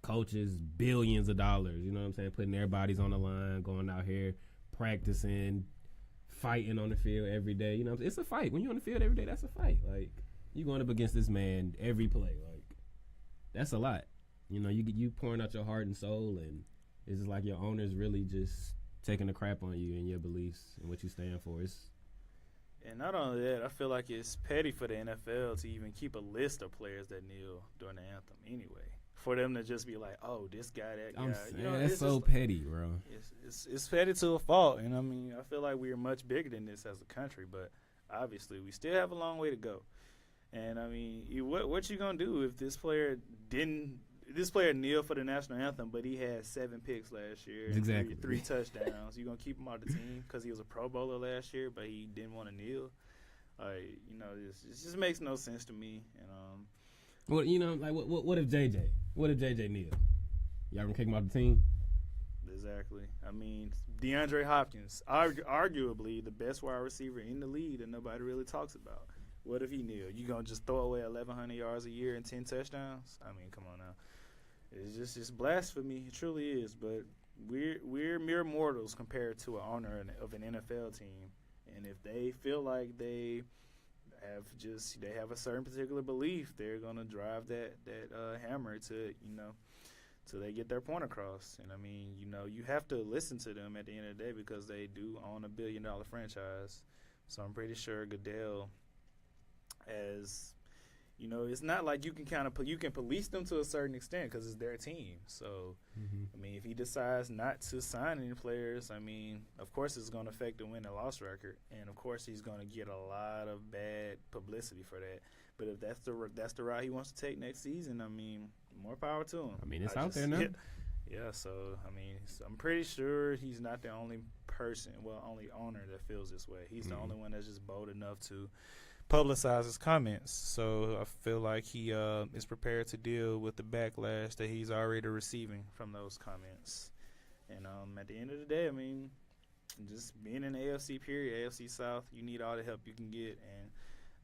coaches billions of dollars, you know what I'm saying, putting their bodies on the line, going out here, practicing, fighting on the field every day. It's a fight. When you're on the field every day, that's a fight. Like, you going up against this man every play. Like, that's a lot. You pouring out your heart and soul, and it's just like your owner's really just taking a crap on you and your beliefs and what you stand for. And not only that, I feel like it's petty for the NFL to even keep a list of players that kneel during the anthem anyway. For them to just be like, oh, this guy, that guy. I'm saying, that's so petty, bro. It's petty to a fault. And, I feel like we are much bigger than this as a country. But, obviously, we still have a long way to go. And, what you going to do if this player kneeled for the national anthem, but he had 7 picks last year and exactly. three touchdowns? You going to keep him on the team because he was a Pro Bowler last year, but he didn't want to kneel? It just makes no sense to me. And what if JJ? What if JJ kneel? Y'all gonna kick him off the team? Exactly. DeAndre Hopkins, arguably the best wide receiver in the league that nobody really talks about. What if he kneel? You gonna just throw away 1,100 yards a year and 10 touchdowns? Come on now. It's blasphemy. It truly is. But we're mere mortals compared to an owner of an NFL team. And if they feel like they have a certain particular belief, they're gonna drive that hammer to till they get their point across. And you have to listen to them at the end of the day because they do own a $1 billion franchise. So I'm pretty sure Goodell, as it's not like you can police them to a certain extent because it's their team. So if he decides not to sign any players, of course it's going to affect the win and loss record, and of course he's going to get a lot of bad publicity for that. But if that's the route he wants to take next season, more power to him. It's out there now. Yeah, so I'm pretty sure he's not the only only owner that feels this way. He's the only one that's just bold enough to publicize his comments. So I feel like he is prepared to deal with the backlash that he's already receiving from those comments. And at the end of the day, I mean, just being in the AFC period, AFC South, you need all the help you can get, and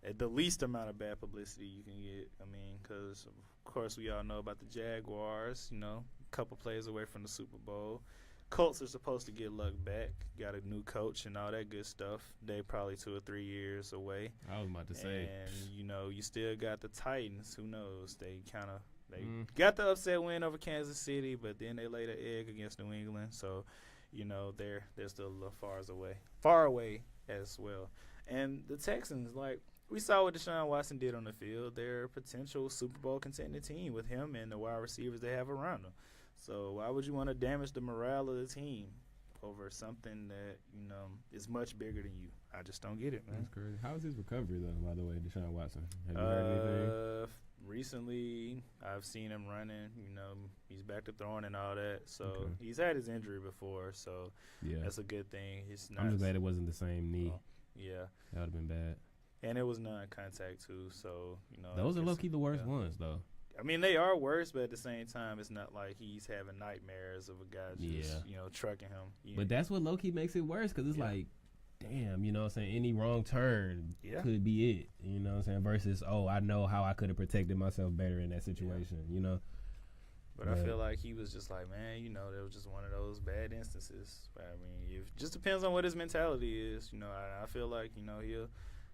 at the least amount of bad publicity you can get. I mean, because of course we all know about the Jaguars. You know, a couple plays away from the Super Bowl. Colts are supposed to get Luck back, got a new coach and all that good stuff. They probably 2 or 3 years away. I was about to say. And, you know, you still got the Titans. Who knows? They got the upset win over Kansas City, but then they laid an egg against New England. So, you know, they're still a little far away as well. And the Texans, like, we saw what Deshaun Watson did on the field. They're a potential Super Bowl contending team with him and the wide receivers they have around them. So why would you want to damage the morale of the team over something that, you know, is much bigger than you? I just don't get it, man. That's crazy. How is his recovery, though, by the way, Deshaun Watson? Have you heard anything? Recently, I've seen him running. You know, he's back to throwing and all that. So Okay. he's had his injury before, so Yeah. that's a good thing. He's not. I'm just glad it wasn't the same knee. Yeah. That would have been bad. And it was non-contact, too. So, you know. Those are it's- low-key the worst yeah. ones, though. I mean, they are worse, but at the same time, it's not like he's having nightmares of a guy just, you know, trucking him. But that's what low-key makes it worse, because it's like, damn, you know what I'm saying, any wrong turn could be it, you know what I'm saying, versus, I know how I could have protected myself better in that situation, you know. But I feel like he was just like, man, you know, that was just one of those bad instances. I mean, it just depends on what his mentality is. You know, I feel like, you know, he'll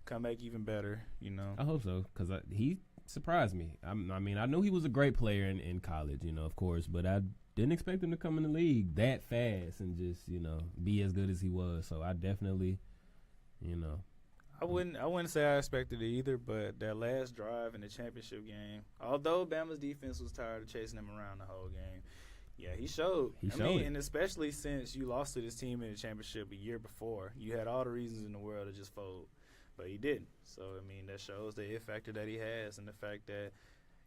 come back even better, you know. I hope so, because he surprised me. I mean, I knew he was a great player in college, you know, of course, but I didn't expect him to come in the league that fast and just, you know, be as good as he was. So I definitely, you know. I wouldn't say I expected it either, but that last drive in the championship game, although Bama's defense was tired of chasing him around the whole game, yeah, he showed. I mean, and especially since you lost to this team in the championship a year before, you had all the reasons in the world to just fold, but he didn't. So, I mean, that shows the it factor that he has and the fact that,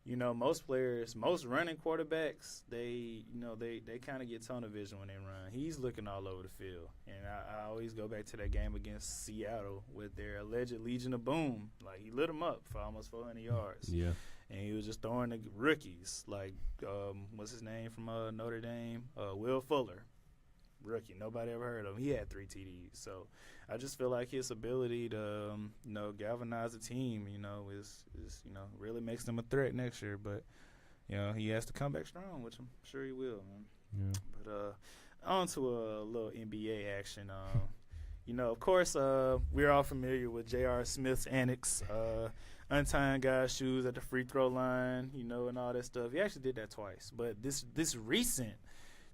you know, most players, most running quarterbacks, they kind of get tunnel vision when they run. He's looking all over the field. And I always go back to that game against Seattle with their alleged Legion of Boom. Like, he lit them up for almost 400 yards. Yeah. And he was just throwing the rookies. Like, what's his name from Notre Dame? Will Fuller. Rookie. Nobody ever heard of him. He had 3 TDs. So I just feel like his ability to, you know, galvanize the team, you know, is you know, really makes them a threat next year. But, you know, he has to come back strong, which I'm sure he will, man. Yeah. But on to a little NBA action. You know, of course, we're all familiar with J.R. Smith's antics, untying guys' shoes at the free throw line, you know, and all that stuff. He actually did that twice. But this recent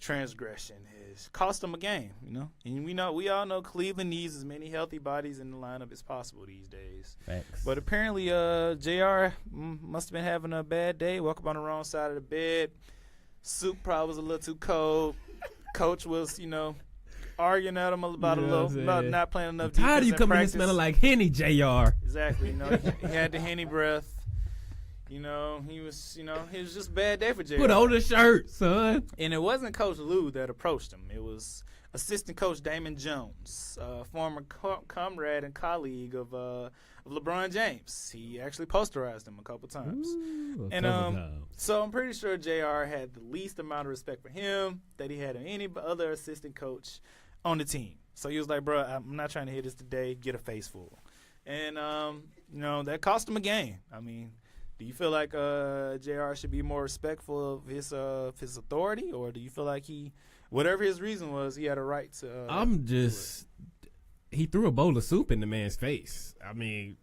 transgression has cost him a game, you know. And we all know Cleveland needs as many healthy bodies in the lineup as possible these days. Facts. But apparently, JR must have been having a bad day. Woke up on the wrong side of the bed. Soup probably was a little too cold. Coach was, you know, arguing at him about about not playing enough defense. Tired of you coming in smelling like Henny, JR. Exactly. You know, he had the Henny breath. You know, he was just a bad day for JR. Put on the shirt, son. And it wasn't Coach Lou that approached him. It was assistant coach Damon Jones, former comrade and colleague of LeBron James. He actually posterized him a couple times. So I'm pretty sure JR had the least amount of respect for him that he had in any other assistant coach on the team. So he was like, bro, I'm not trying to hit this today. Get a face full. And, you know, that cost him a game. I mean, do you feel like JR should be more respectful of his authority, or do you feel like whatever his reason was, he had a right to? He threw a bowl of soup in the man's face. I mean,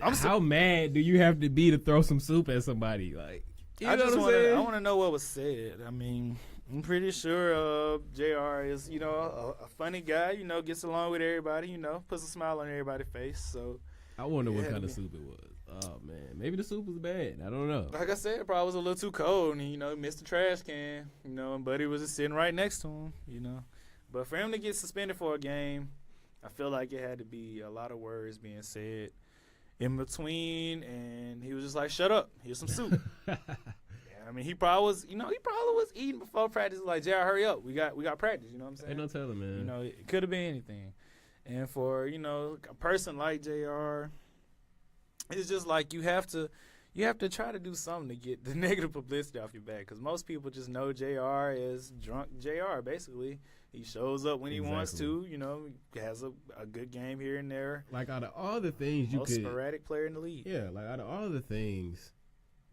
how mad do you have to be to throw some soup at somebody? Like, I want to know what was said. I mean, I'm pretty sure JR is, you know, a funny guy. You know, gets along with everybody. You know, puts a smile on everybody's face. So. I wonder what kind of soup it was. Oh, man. Maybe the soup was bad. I don't know. Like I said, it probably was a little too cold. And, you know, missed the trash can. You know, and Buddy was just sitting right next to him, you know. But for him to get suspended for a game, I feel like it had to be a lot of words being said in between. And he was just like, shut up. Here's some soup. Yeah, I mean, he probably was eating before practice. Like, JR, hurry up. We got practice. You know what I'm saying? Ain't no telling, man. You know, it could have been anything. And for, you know, a person like JR, it's just like you have to you have to try to do something to get the negative publicity off your back, because most people just know JR as drunk JR. Basically, he shows up when he wants to. You know, he has a good game here and there. Like out of all the things you Most could, sporadic player in the league. yeah, like out of all the things,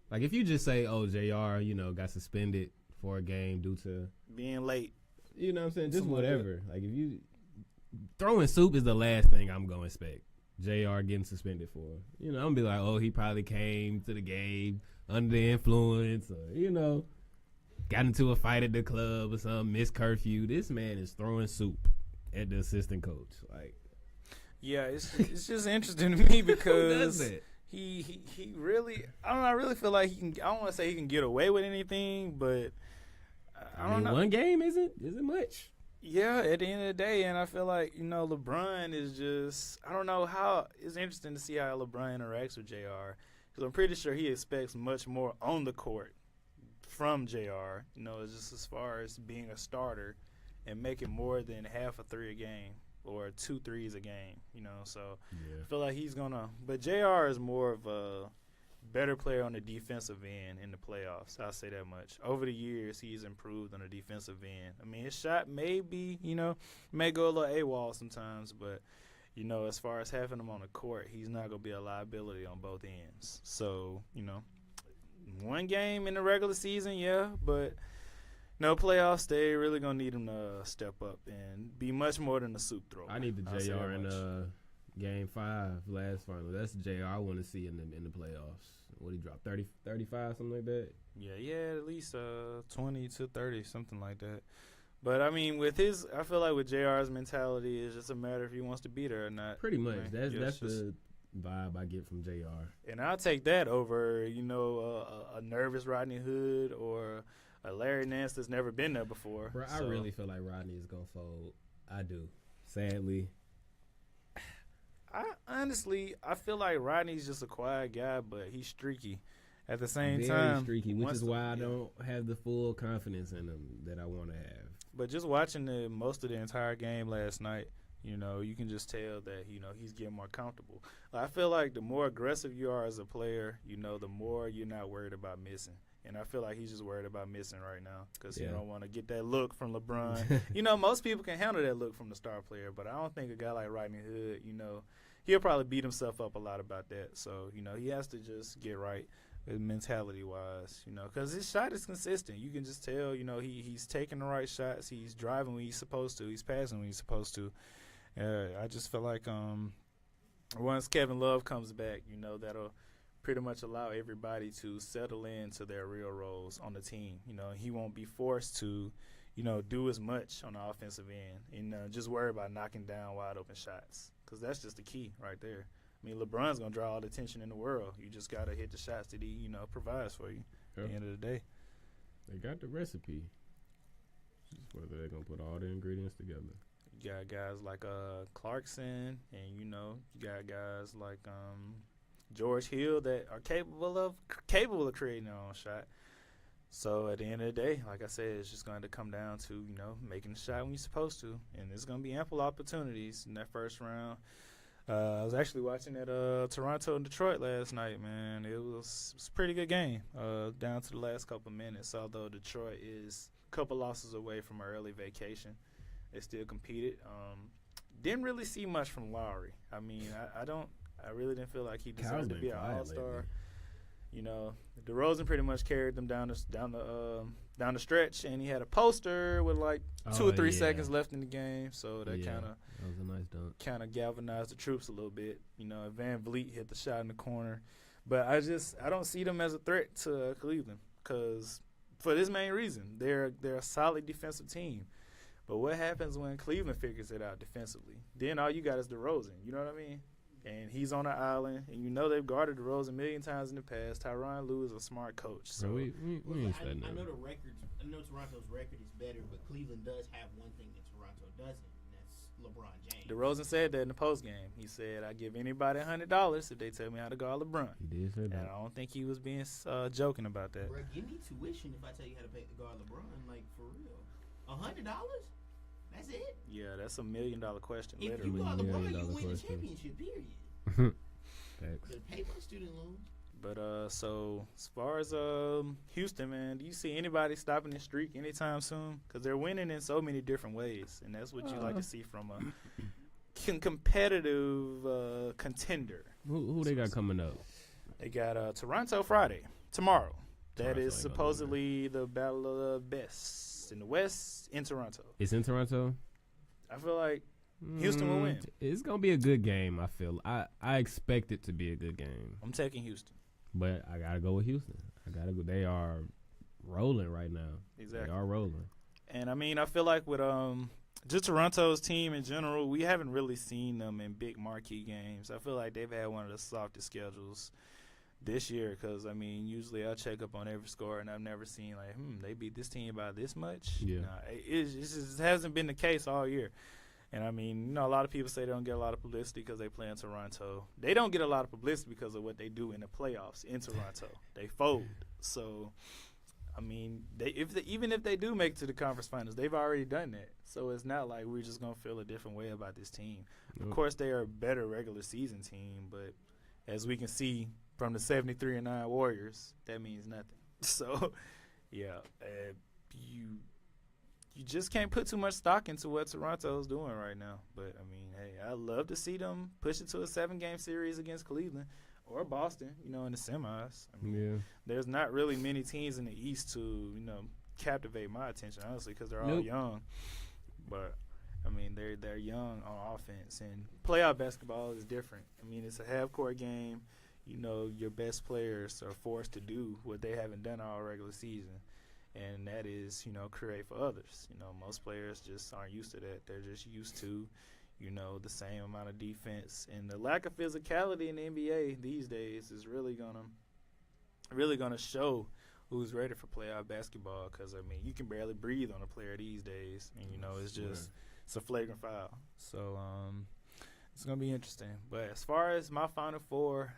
like if you just say, "Oh, JR, got suspended for a game due to Being late. you know what I'm saying," just Something like whatever. Like if you throwing soup is the last thing I'm gonna expect. JR getting suspended for. I'm gonna be like, oh, he probably came to the game under the influence, or got into a fight at the club or something, missed curfew. This man is throwing soup at the assistant coach. Like, Yeah, it's just interesting to me who does because that? he really, I don't know, I really feel like he can, I don't want to say he can get away with anything, but I don't know. One game isn't much. Yeah, at the end of the day, and I feel like, LeBron is just, I don't know how, it's interesting to see how LeBron interacts with JR, because I'm pretty sure he expects much more on the court from JR, it's just as far as being a starter and making more than half a three a game or 2 threes a game, so Yeah. I feel like he's going to, but JR is more of a better player on the defensive end in the playoffs. I'll say that much. Over the years, he's improved on the defensive end. I mean, his shot may be, may go a little AWOL sometimes, but, as far as having him on the court, he's not going to be a liability on both ends. So, one game in the regular season, yeah, but no playoffs, they really going to need him to step up and be much more than a soup thrower. I need the I'll say JR that in much. Game 5 last final. That's the JR I want to see in the playoffs. What he dropped, 30, 35, something like that? Yeah, at least 20 to 30, something like that. But, I mean, I feel like with JR's mentality, it's just a matter if he wants to be there or not. Pretty much. Man, That's the vibe I get from JR. And I'll take that over, a nervous Rodney Hood or a Larry Nance that's never been there before. Bro, I So, really feel like Rodney is going to fold. I do. Sadly. I feel like Rodney's just a quiet guy, but he's streaky. At the same Very time, streaky, which once is the- why I yeah. don't have the full confidence in him that I want to have. But just watching most of the entire game last night, you can just tell that, he's getting more comfortable. I feel like the more aggressive you are as a player, the more you're not worried about missing. And I feel like he's just worried about missing right now because he don't want to get that look from LeBron. Most people can handle that look from the star player, but I don't think a guy like Rodney Hood, he'll probably beat himself up a lot about that. So, he has to just get right mentality-wise, because his shot is consistent. You can just tell, he's taking the right shots. He's driving when he's supposed to. He's passing when he's supposed to. I just feel like once Kevin Love comes back, that'll pretty much allow everybody to settle into their real roles on the team. He won't be forced to, do as much on the offensive end and just worry about knocking down wide-open shots, because that's just the key right there. I mean, LeBron's going to draw all the attention in the world. You just got to hit the shots that he, provides for you at the end of the day. They got the recipe. Just whether they're going to put all the ingredients together. You got guys like Clarkson, and, you got guys like George Hill that are capable of creating their own shot. So at the end of the day, like I said, it's just going to come down to, making the shot when you're supposed to. And there's going to be ample opportunities in that first round. I was actually watching that Toronto and Detroit last night, man. It was a pretty good game down to the last couple minutes, although Detroit is a couple losses away from an early vacation. They still competed. Didn't really see much from Lowry. I mean, I really didn't feel like he deserved to be an all-star. DeRozan pretty much carried them down the stretch, and he had a poster with like 2 or 3 seconds left in the game, so that was a nice dunk. kind of galvanized the troops a little bit. Van Vliet hit the shot in the corner, but I don't see them as a threat to Cleveland, because for this main reason, they're a solid defensive team. But what happens when Cleveland figures it out defensively? Then all you got is DeRozan. You know what I mean? And he's on an island, and they've guarded DeRozan a million times in the past. Tyronn Lue is a smart coach. So Bro, we ain't studying I know that. the records. I know Toronto's record is better, but Cleveland does have one thing that Toronto doesn't, and that's LeBron James. DeRozan said that in the postgame. He said, "I give anybody $100 if they tell me how to guard LeBron." He did say And that. I don't think he was being joking about that. Bro, give me tuition if I tell you how to pay guard LeBron, like for real. $100? That's it. Yeah, that's $1 million question. If Literally. you guard LeBron, $1 you win the question. championship. Period. Facts. Better pay my student loans. But so as far as Houston, man, do you see anybody stopping the streak anytime soon? Because they're winning in so many different ways, and that's what you like to see from a competitive contender. Who they got coming up? They got Toronto Friday, tomorrow. That Toronto is ain't gonna supposedly the battle of the best in the West in Toronto. It's in Toronto. I feel like Houston will win. It's gonna be a good game. I feel. I expect it to be a good game. I'm taking Houston. But I gotta go with Houston. I gotta go. They are rolling right now. Exactly. They are rolling. And I mean, I feel like with just Toronto's team in general, we haven't really seen them in big marquee games. I feel like they've had one of the softest schedules this year because, I mean, usually I check up on every score, and I've never seen, like, they beat this team by this much. Yeah. Nah, it just hasn't been the case all year. And, I mean, a lot of people say they don't get a lot of publicity because they play in Toronto. They don't get a lot of publicity because of what they do in the playoffs in Toronto. They fold. So, I mean, even if they do make it to the conference finals, they've already done that. So it's not like we're just going to feel a different way about this team. Of course, they are a better regular season team, but as we can see from the 73-9 Warriors, that means nothing. So, yeah, you just can't put too much stock into what Toronto's doing right now. But, I mean, hey, I'd love to see them push it to a 7-game series against Cleveland or Boston, in the semis. I mean, there's not really many teams in the East to, captivate my attention, honestly, because they're all young. But, I mean, they're young on offense. And playoff basketball is different. I mean, it's a half-court game. Your best players are forced to do what they haven't done all regular season. And that is, create for others. Most players just aren't used to that. They're just used to, the same amount of defense. And the lack of physicality in the NBA these days is really gonna show who's ready for playoff basketball. Because, I mean, you can barely breathe on a player these days. And, it's a flagrant foul. So, it's going to be interesting. But as far as my Final Four,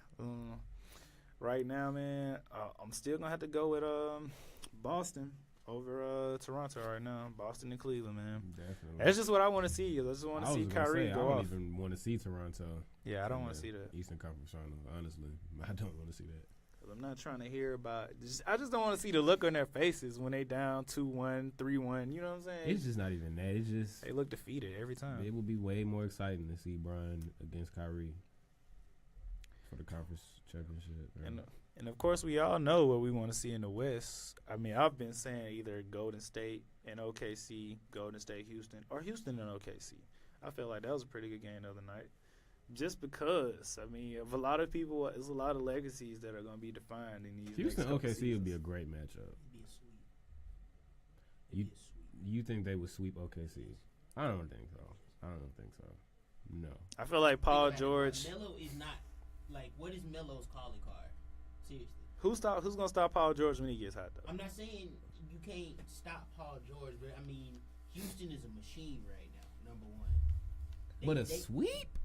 right now, man, I'm still going to have to go with Boston over Toronto right now. Boston and Cleveland, man. Definitely. That's just what I want to see. I just want to see Kyrie go off. I don't even want to see Toronto. Yeah, I don't want to see that. Eastern Conference Finals, honestly. I don't want to see that. I'm not trying to hear about I just don't want to see the look on their faces when they down 2-1, 3-1. You know what I'm saying? It's just not even that. It's just they look defeated every time. It will be way more exciting to see Brian against Kyrie for the conference championship. Right? And of course, we all know what we want to see in the West. I mean, I've been saying either Golden State and OKC, Golden State, Houston, or Houston and OKC. I feel like that was a pretty good game the other night. Just because, I mean, of a lot of people, there's a lot of legacies that are going to be defined in these. Houston next couple OKC seasons. would be a great matchup. You think they would sweep OKC? I don't think so. No. I feel like Paul George. Melo is not what is Melo's calling card? Seriously. Who's going to stop Paul George when he gets hot though? I'm not saying you can't stop Paul George, but I mean Houston is a machine right now. Number one. But a sweep?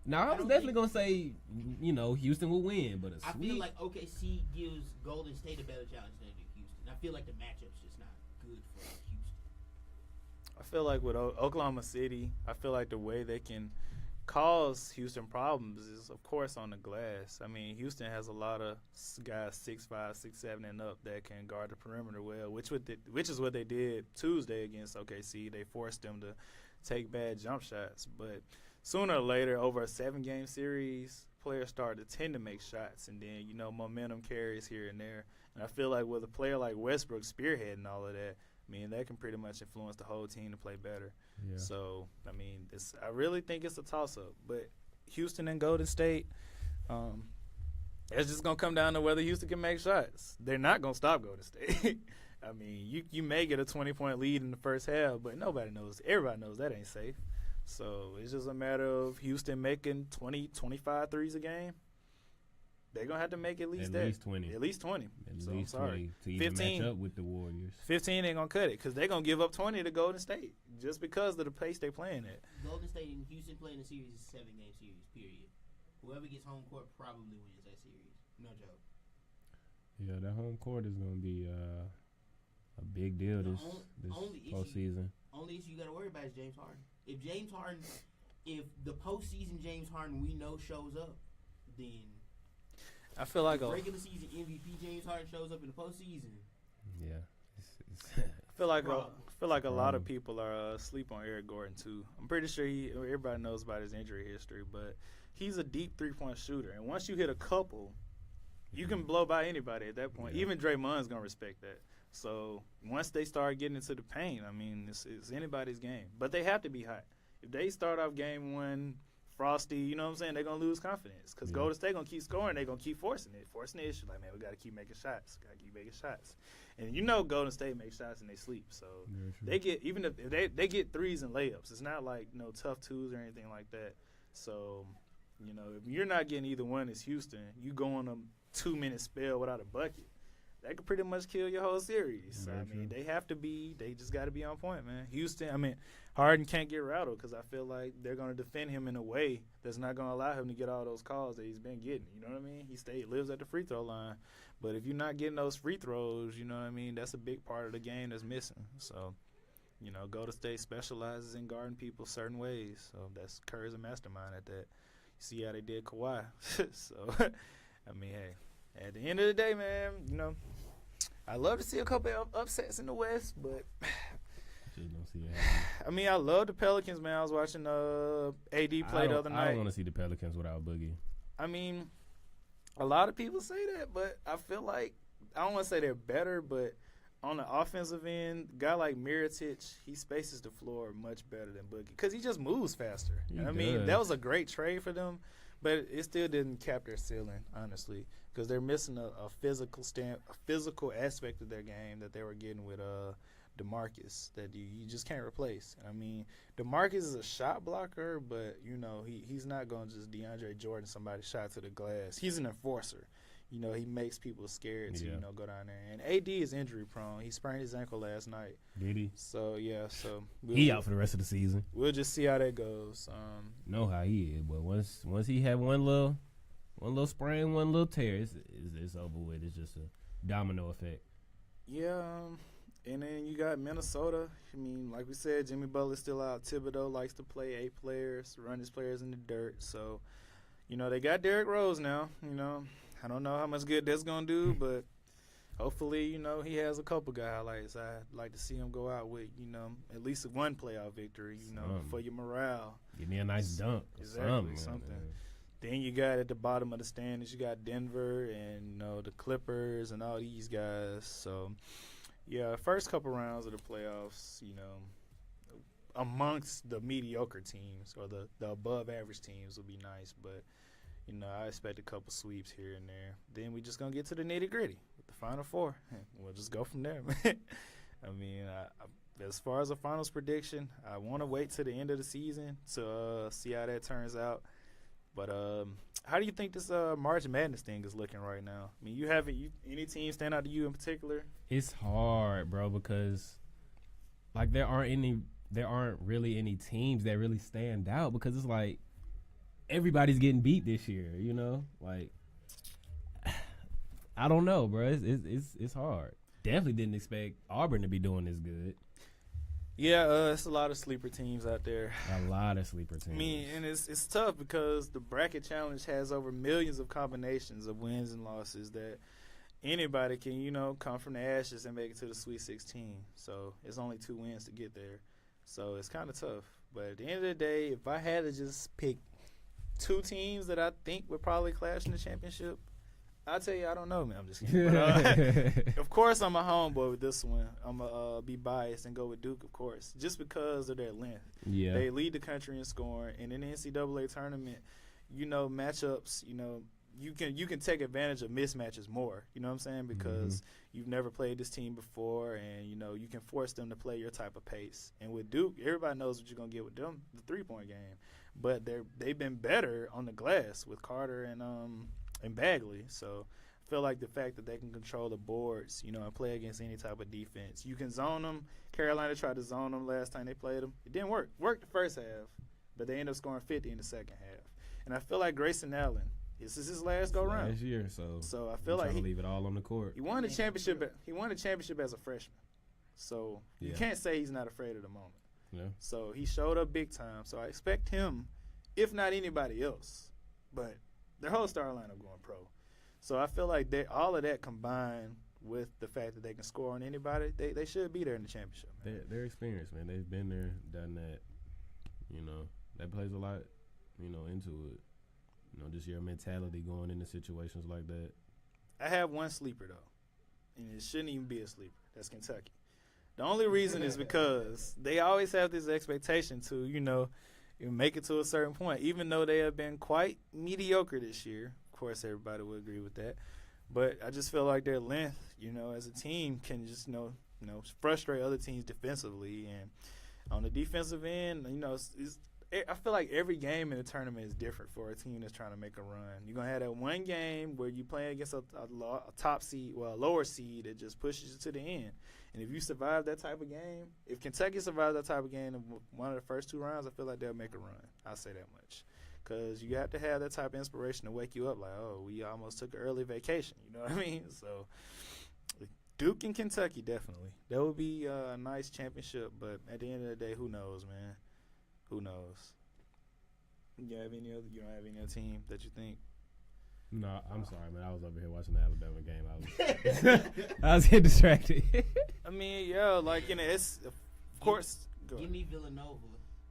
No, I was definitely going to say, Houston will win, but a sweep. I feel like OKC gives Golden State a better challenge than they do Houston. I feel like the matchup's just not good for Houston. I feel like with Oklahoma City, I feel like the way they can cause Houston problems is, of course, on the glass. I mean, Houston has a lot of guys 6'5", 6'7", and up that can guard the perimeter well, which is what they did Tuesday against OKC. They forced them to take bad jump shots, but sooner or later, over a 7-game series, players start to tend to make shots, and then, momentum carries here and there. And I feel like with a player like Westbrook spearheading all of that, I mean, that can pretty much influence the whole team to play better. Yeah. So, I mean, I really think it's a toss-up. But Houston and Golden State, it's just going to come down to whether Houston can make shots. They're not going to stop Golden State. I mean, you may get a 20-point lead in the first half, but everybody knows that ain't safe. So it's just a matter of Houston making 20, 25 threes a game. They're going to have to make at least 20. At least 20. At so least I'm sorry. 20 to even 15, match up with the Warriors. 15 ain't going to cut it because they're going to give up 20 to Golden State just because of the pace they're playing at. Golden State and Houston playing a series is a 7-game series, period. Whoever gets home court probably wins that series. No joke. Yeah, that home court is going to be a big deal this postseason. Only issue you got to worry about is James Harden. If the postseason James Harden we know shows up, then I feel like regular season MVP James Harden shows up in the postseason. Yeah. I feel like a lot of people are asleep on Eric Gordon too. I'm pretty sure everybody knows about his injury history, but he's a deep 3-point shooter, and once you hit a couple, you can blow by anybody at that point. Yeah. Even Draymond's gonna respect that. So once they start getting into the paint, I mean, it's anybody's game. But they have to be hot. If they start off game one frosty, you know what I'm saying, they're going to lose confidence. Because Golden State going to keep scoring. They're going to keep forcing it. Forcing the issue. Like, man, we got to keep making shots. Got to keep making shots. And you know Golden State makes shots and they sleep. So they get, even if they get threes and layups. It's not like tough twos or anything like that. So, if you're not getting either one as Houston, you go on a 2-minute spell without a bucket. That could pretty much kill your whole series. They just got to be on point, man. Harden can't get rattled because I feel like they're going to defend him in a way that's not going to allow him to get all those calls that he's been getting. You know what I mean? He lives at the free throw line. But if you're not getting those free throws, you know what I mean, that's a big part of the game that's missing. So, Golden State specializes in guarding people certain ways. So that's Curry's a mastermind at that. You see how they did Kawhi. So, hey. At the end of the day, man, I love to see a couple of upsets in the West, but I love the Pelicans, man. I was watching AD play the other night. I don't want to see the Pelicans without Boogie. A lot of people say that, but I feel like I don't want to say they're better, but on the offensive end, a guy like Mirotic, he spaces the floor much better than Boogie because he just moves faster. That was a great trade for them. But it still didn't cap their ceiling, honestly, because they're missing a physical aspect of their game that they were getting with DeMarcus that you just can't replace. DeMarcus is a shot blocker, but he's not going to just DeAndre Jordan somebody's shot to the glass. He's an enforcer. He makes people scared to go down there. And AD is injury prone. He sprained his ankle last night. Did he? So he out for the rest of the season. We'll just see how that goes. Know how he is, but once he had one little sprain, one little tear, it's over with. It's just a domino effect. Yeah, and then you got Minnesota. Like we said, Jimmy Butler's still out. Thibodeau likes to play 8 players, run his players in the dirt. So, they got Derrick Rose now. I don't know how much good that's going to do, but hopefully, he has a couple guy highlights. I'd like to see him go out with, at least one playoff victory, for your morale. Give me a nice dunk. Exactly, something. Then you got at the bottom of the standings, you got Denver and, the Clippers and all these guys. So, yeah, first couple rounds of the playoffs, amongst the mediocre teams or the above-average teams would be nice, but I expect a couple sweeps here and there. Then we just going to get to the nitty-gritty with the Final Four. We'll just go from there, man. As far as a finals prediction, I want to wait till the end of the season to see how that turns out. But how do you think this March Madness thing is looking right now? Any team stand out to you in particular? It's hard, bro, because there aren't really any teams that really stand out because it's like everybody's getting beat this year, I don't know, bro. It's hard. Definitely didn't expect Auburn to be doing this good. Yeah, it's a lot of sleeper teams out there. A lot of sleeper teams. And it's tough because the bracket challenge has over millions of combinations of wins and losses that anybody can, come from the ashes and make it to the Sweet 16. So it's only 2 wins to get there. So it's kind of tough. But at the end of the day, if I had to just pick 2 teams that I think would probably clash in the championship, I'll tell you, I don't know, man. I'm just kidding. But, of course, I'm a homeboy with this one. I'm going to be biased and go with Duke, of course, just because of their length. Yeah. They lead the country in scoring. And in the NCAA tournament, matchups, you can take advantage of mismatches more. You know what I'm saying? Because you've never played this team before, and, you can force them to play your type of pace. And with Duke, everybody knows what you're going to get with them, the three-point game. But they've been better on the glass with Carter and Bagley. So I feel like the fact that they can control the boards, and play against any type of defense. You can zone them. Carolina tried to zone them last time they played them. It didn't work. Worked the first half, but they ended up scoring 50 in the second half. And I feel like Grayson Allen, this is his last go-round. Last year, so I feel like he leave it all on the court. He won the championship. He won the championship as a freshman. So you can't say he's not afraid of the moment. Yeah. So he showed up big time. So I expect him, if not anybody else, but their whole star lineup going pro. So I feel like all of that combined with the fact that they can score on anybody, they should be there in the championship. Man. They're experienced, man. They've been there, done that. You know, that plays a lot, you know, into it. You know, just your mentality going into situations like that. I have one sleeper, though, and it shouldn't even be a sleeper. That's Kentucky. The only reason is because they always have this expectation to, you know, make it to a certain point, even though they have been quite mediocre this year. Of course, everybody would agree with that. But I just feel like their length, you know, as a team can just, you know, frustrate other teams defensively. And on the defensive end, you know, I feel like every game in the tournament is different for a team that's trying to make a run. You're going to have that one game where you play against a top seed, well, a lower seed that just pushes you to the end. And if you survive that type of game, if Kentucky survives that type of game in one of the first 2 rounds, I feel like they'll make a run. I'll say that much. Because you have to have that type of inspiration to wake you up like, oh, we almost took an early vacation. You know what I mean? So Duke and Kentucky, definitely. That would be a nice championship. But at the end of the day, who knows, man? Who knows? You don't have any other team that you think? No, I'm sorry, man. I was over here watching the Alabama game. I was getting distracted. I mean, yeah, like, you know, it's, of course. Give me Villanova.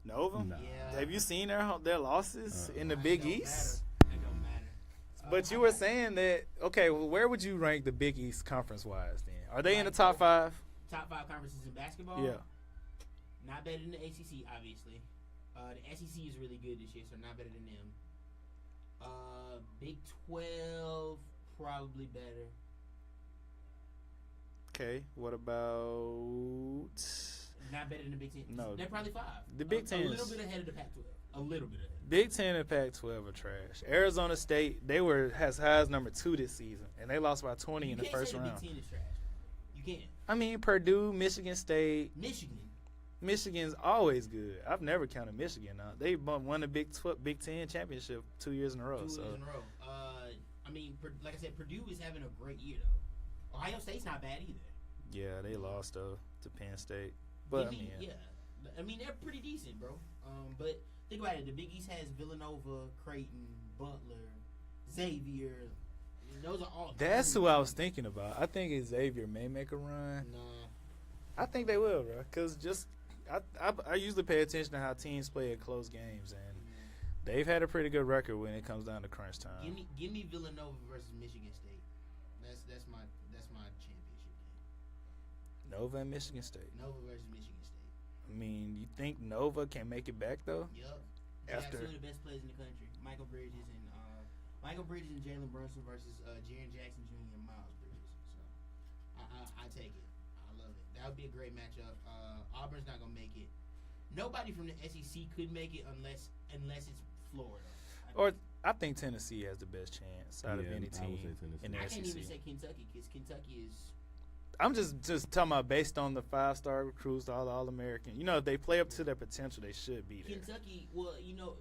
Nova? Nah. Yeah. Have you seen their losses in the It Big don't East? matter. It don't matter. But you were saying that, okay, well, where would you rank the Big East conference-wise then? Are they in the top 5? Top 5 conferences in basketball? Yeah. Not better than the ACC, obviously. The SEC is really good this year, so not better than them. Big 12, probably better. Okay, what about... Not better than the Big 10. No. They're probably 5. The Big Ten A is- little bit ahead of the Pac-12. A little bit ahead. Big 10 and Pac-12 are trash. Arizona State, they were as high as number 2 this season, and they lost by 20 in the first You round. can't say the Big 10 is trash. You can't. I mean, Purdue, Michigan State. Michigan. Michigan's always good. I've never counted Michigan out. They won the Big 10 championship 2 years in a row. 2 so. years in a row. I mean, like I said, Purdue is having a great year, though. Ohio State's not bad either. Yeah, they lost, though, to Penn State. But, yeah. I mean, they're pretty decent, bro. But think about it. The Big East has Villanova, Creighton, Butler, Xavier. Those are all. That's who I was thinking about. I think Xavier may make a run. Nah. I think they will, bro. Because I usually pay attention to how teams play at close games, and they've had a pretty good record when it comes down to crunch time. Give me Villanova versus Michigan State. That's my championship game. Nova and Michigan State. Nova versus Michigan State. I mean, you think Nova can make it back, though? Yup. They After- got 2 of the best players in the country. Michael Bridges and Jalen Brunson versus Jaren Jackson Jr. and Miles Bridges. So I take it. I love it. That would be a great matchup. Auburn's not gonna make it. Nobody from the SEC could make it unless it's Florida. Or I think Tennessee has the best chance out of Yeah, any I would team say Tennessee. in the I SEC. can't even say Kentucky because Kentucky is. I'm just talking about based on the 5-star recruits, all the All-American. You know, if they play up to their potential, they should be there. Kentucky, well, you know,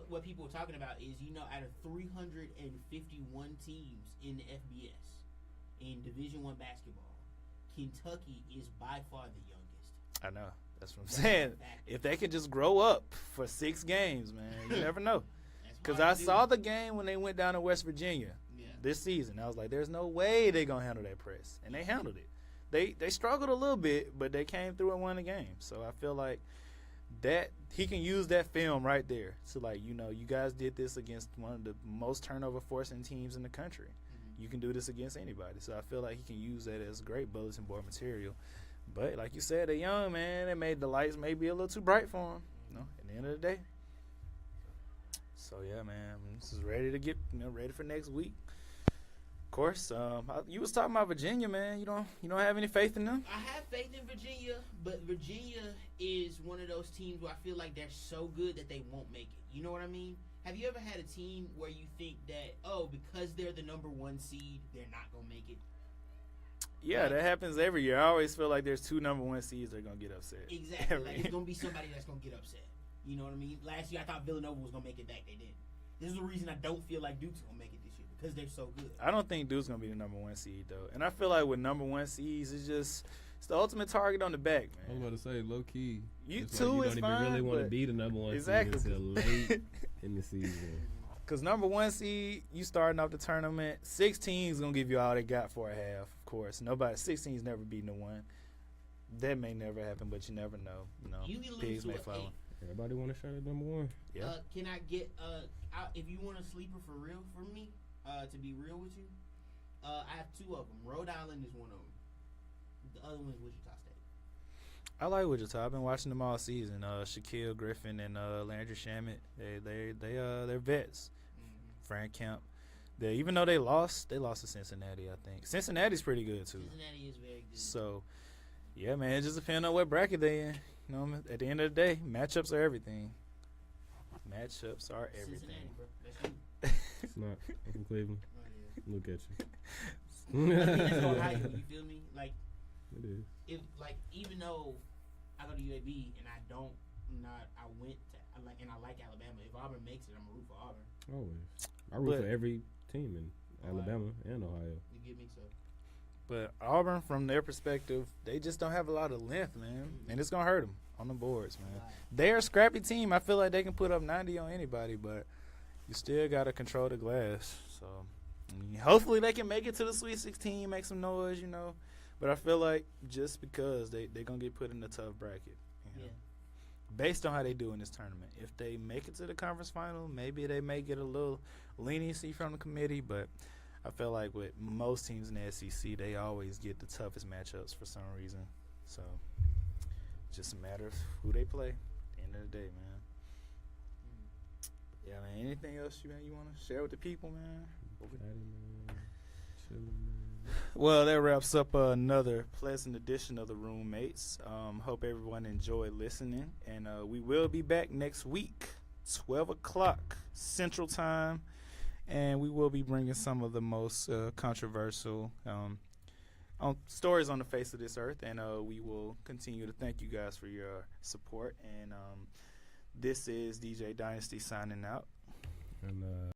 what people are talking about is, you know, out of 351 teams in the FBS, in Division I basketball, Kentucky is by far the youngest. I know. That's what I'm saying. If they can just grow up for 6 games, man, you never know. Because I saw the game when they went down to West Virginia this season. I was like, there's no way they're going to handle that press. And they handled it. They struggled a little bit, but they came through and won the game. So I feel like that he can use that film right there. So, like, you know, you guys did this against one of the most turnover forcing teams in the country. You can do this against anybody. So I feel like he can use that as great bulletin board material. But like you said, they're young, man. It made the lights maybe a little too bright for them. You know, at the end of the day. So yeah, man, this is ready to get ready for next week. Of course, you was talking about Virginia, man. You don't have any faith in them? I have faith in Virginia, but Virginia is one of those teams where I feel like they're so good that they won't make it. You know what I mean? Have you ever had a team where you think that, because they're the number 1 seed, they're not gonna make it? Yeah, that happens every year. I always feel like there's 2 number 1 seeds that are gonna get upset. Exactly. Like, it's gonna be somebody that's gonna get upset. You know what I mean? Last year I thought Villanova was gonna make it back. They didn't. This is the reason I don't feel like Duke's gonna make it this year, because they're so good. I don't think Duke's gonna be the number 1 seed though, and I feel like with number 1 seeds, it's the ultimate target on the back, I was man. about to say, low key. You it's two like you is don't even fine, really want to but- be the number 1 Exactly. seed until late in the season. Because number 1 seed, you starting off the tournament. 16 is going to give you all they got for a half, of course. 16's never beaten a 1. That may never happen, but you never know. You can lose Pigs to may a fly. 8. Everybody want a shot at number 1. Yeah. Can I get if you want a sleeper for real for me? To be real with you, I have 2 of them. Rhode Island is one of them. The other one is Wichita State. I like Wichita. I've been watching them all season. Shaquille Griffin and Landry Shamet. They're vets. Mm-hmm. Frank Kemp. Even though they lost to Cincinnati, I think. Cincinnati's pretty good too. Cincinnati is very good. So, yeah, man, it just depends on what bracket they in. You know, at the end of the day, matchups are everything. Matchups are everything. Cincinnati, bro. That's you. It's not. I'm from Cleveland. Oh, yeah. Look at you. I mean, that's Ohio. You feel me? Like, It is. Even though I go to UAB and I went to and I like Alabama. If Auburn makes it, I'm gonna root for Auburn. Always. I root for every team in Alabama and Ohio. You get me? So But Auburn, from their perspective, they just don't have a lot of length, man. And it's going to hurt them on the boards, man. They're a scrappy team. I feel like they can put up 90 on anybody, but you still got to control the glass. So, I mean, hopefully they can make it to the Sweet 16, make some noise, you know. But I feel like just because they're going to get put in a tough bracket, you know, based on how they do in this tournament. If they make it to the conference final, maybe they may get a little leniency from the committee, but I feel like with most teams in the SEC, they always get the toughest matchups for some reason. So, just a matter of who they play at the end of the day, man. Yeah, man. Anything else you want to share with the people, man? Well, that wraps up another pleasant edition of The Roommates. Hope everyone enjoyed listening. And we will be back next week, 12 o'clock Central Time. And we will be bringing some of the most controversial stories on the face of this earth. And we will continue to thank you guys for your support. And this is DJ Dynasty signing out. And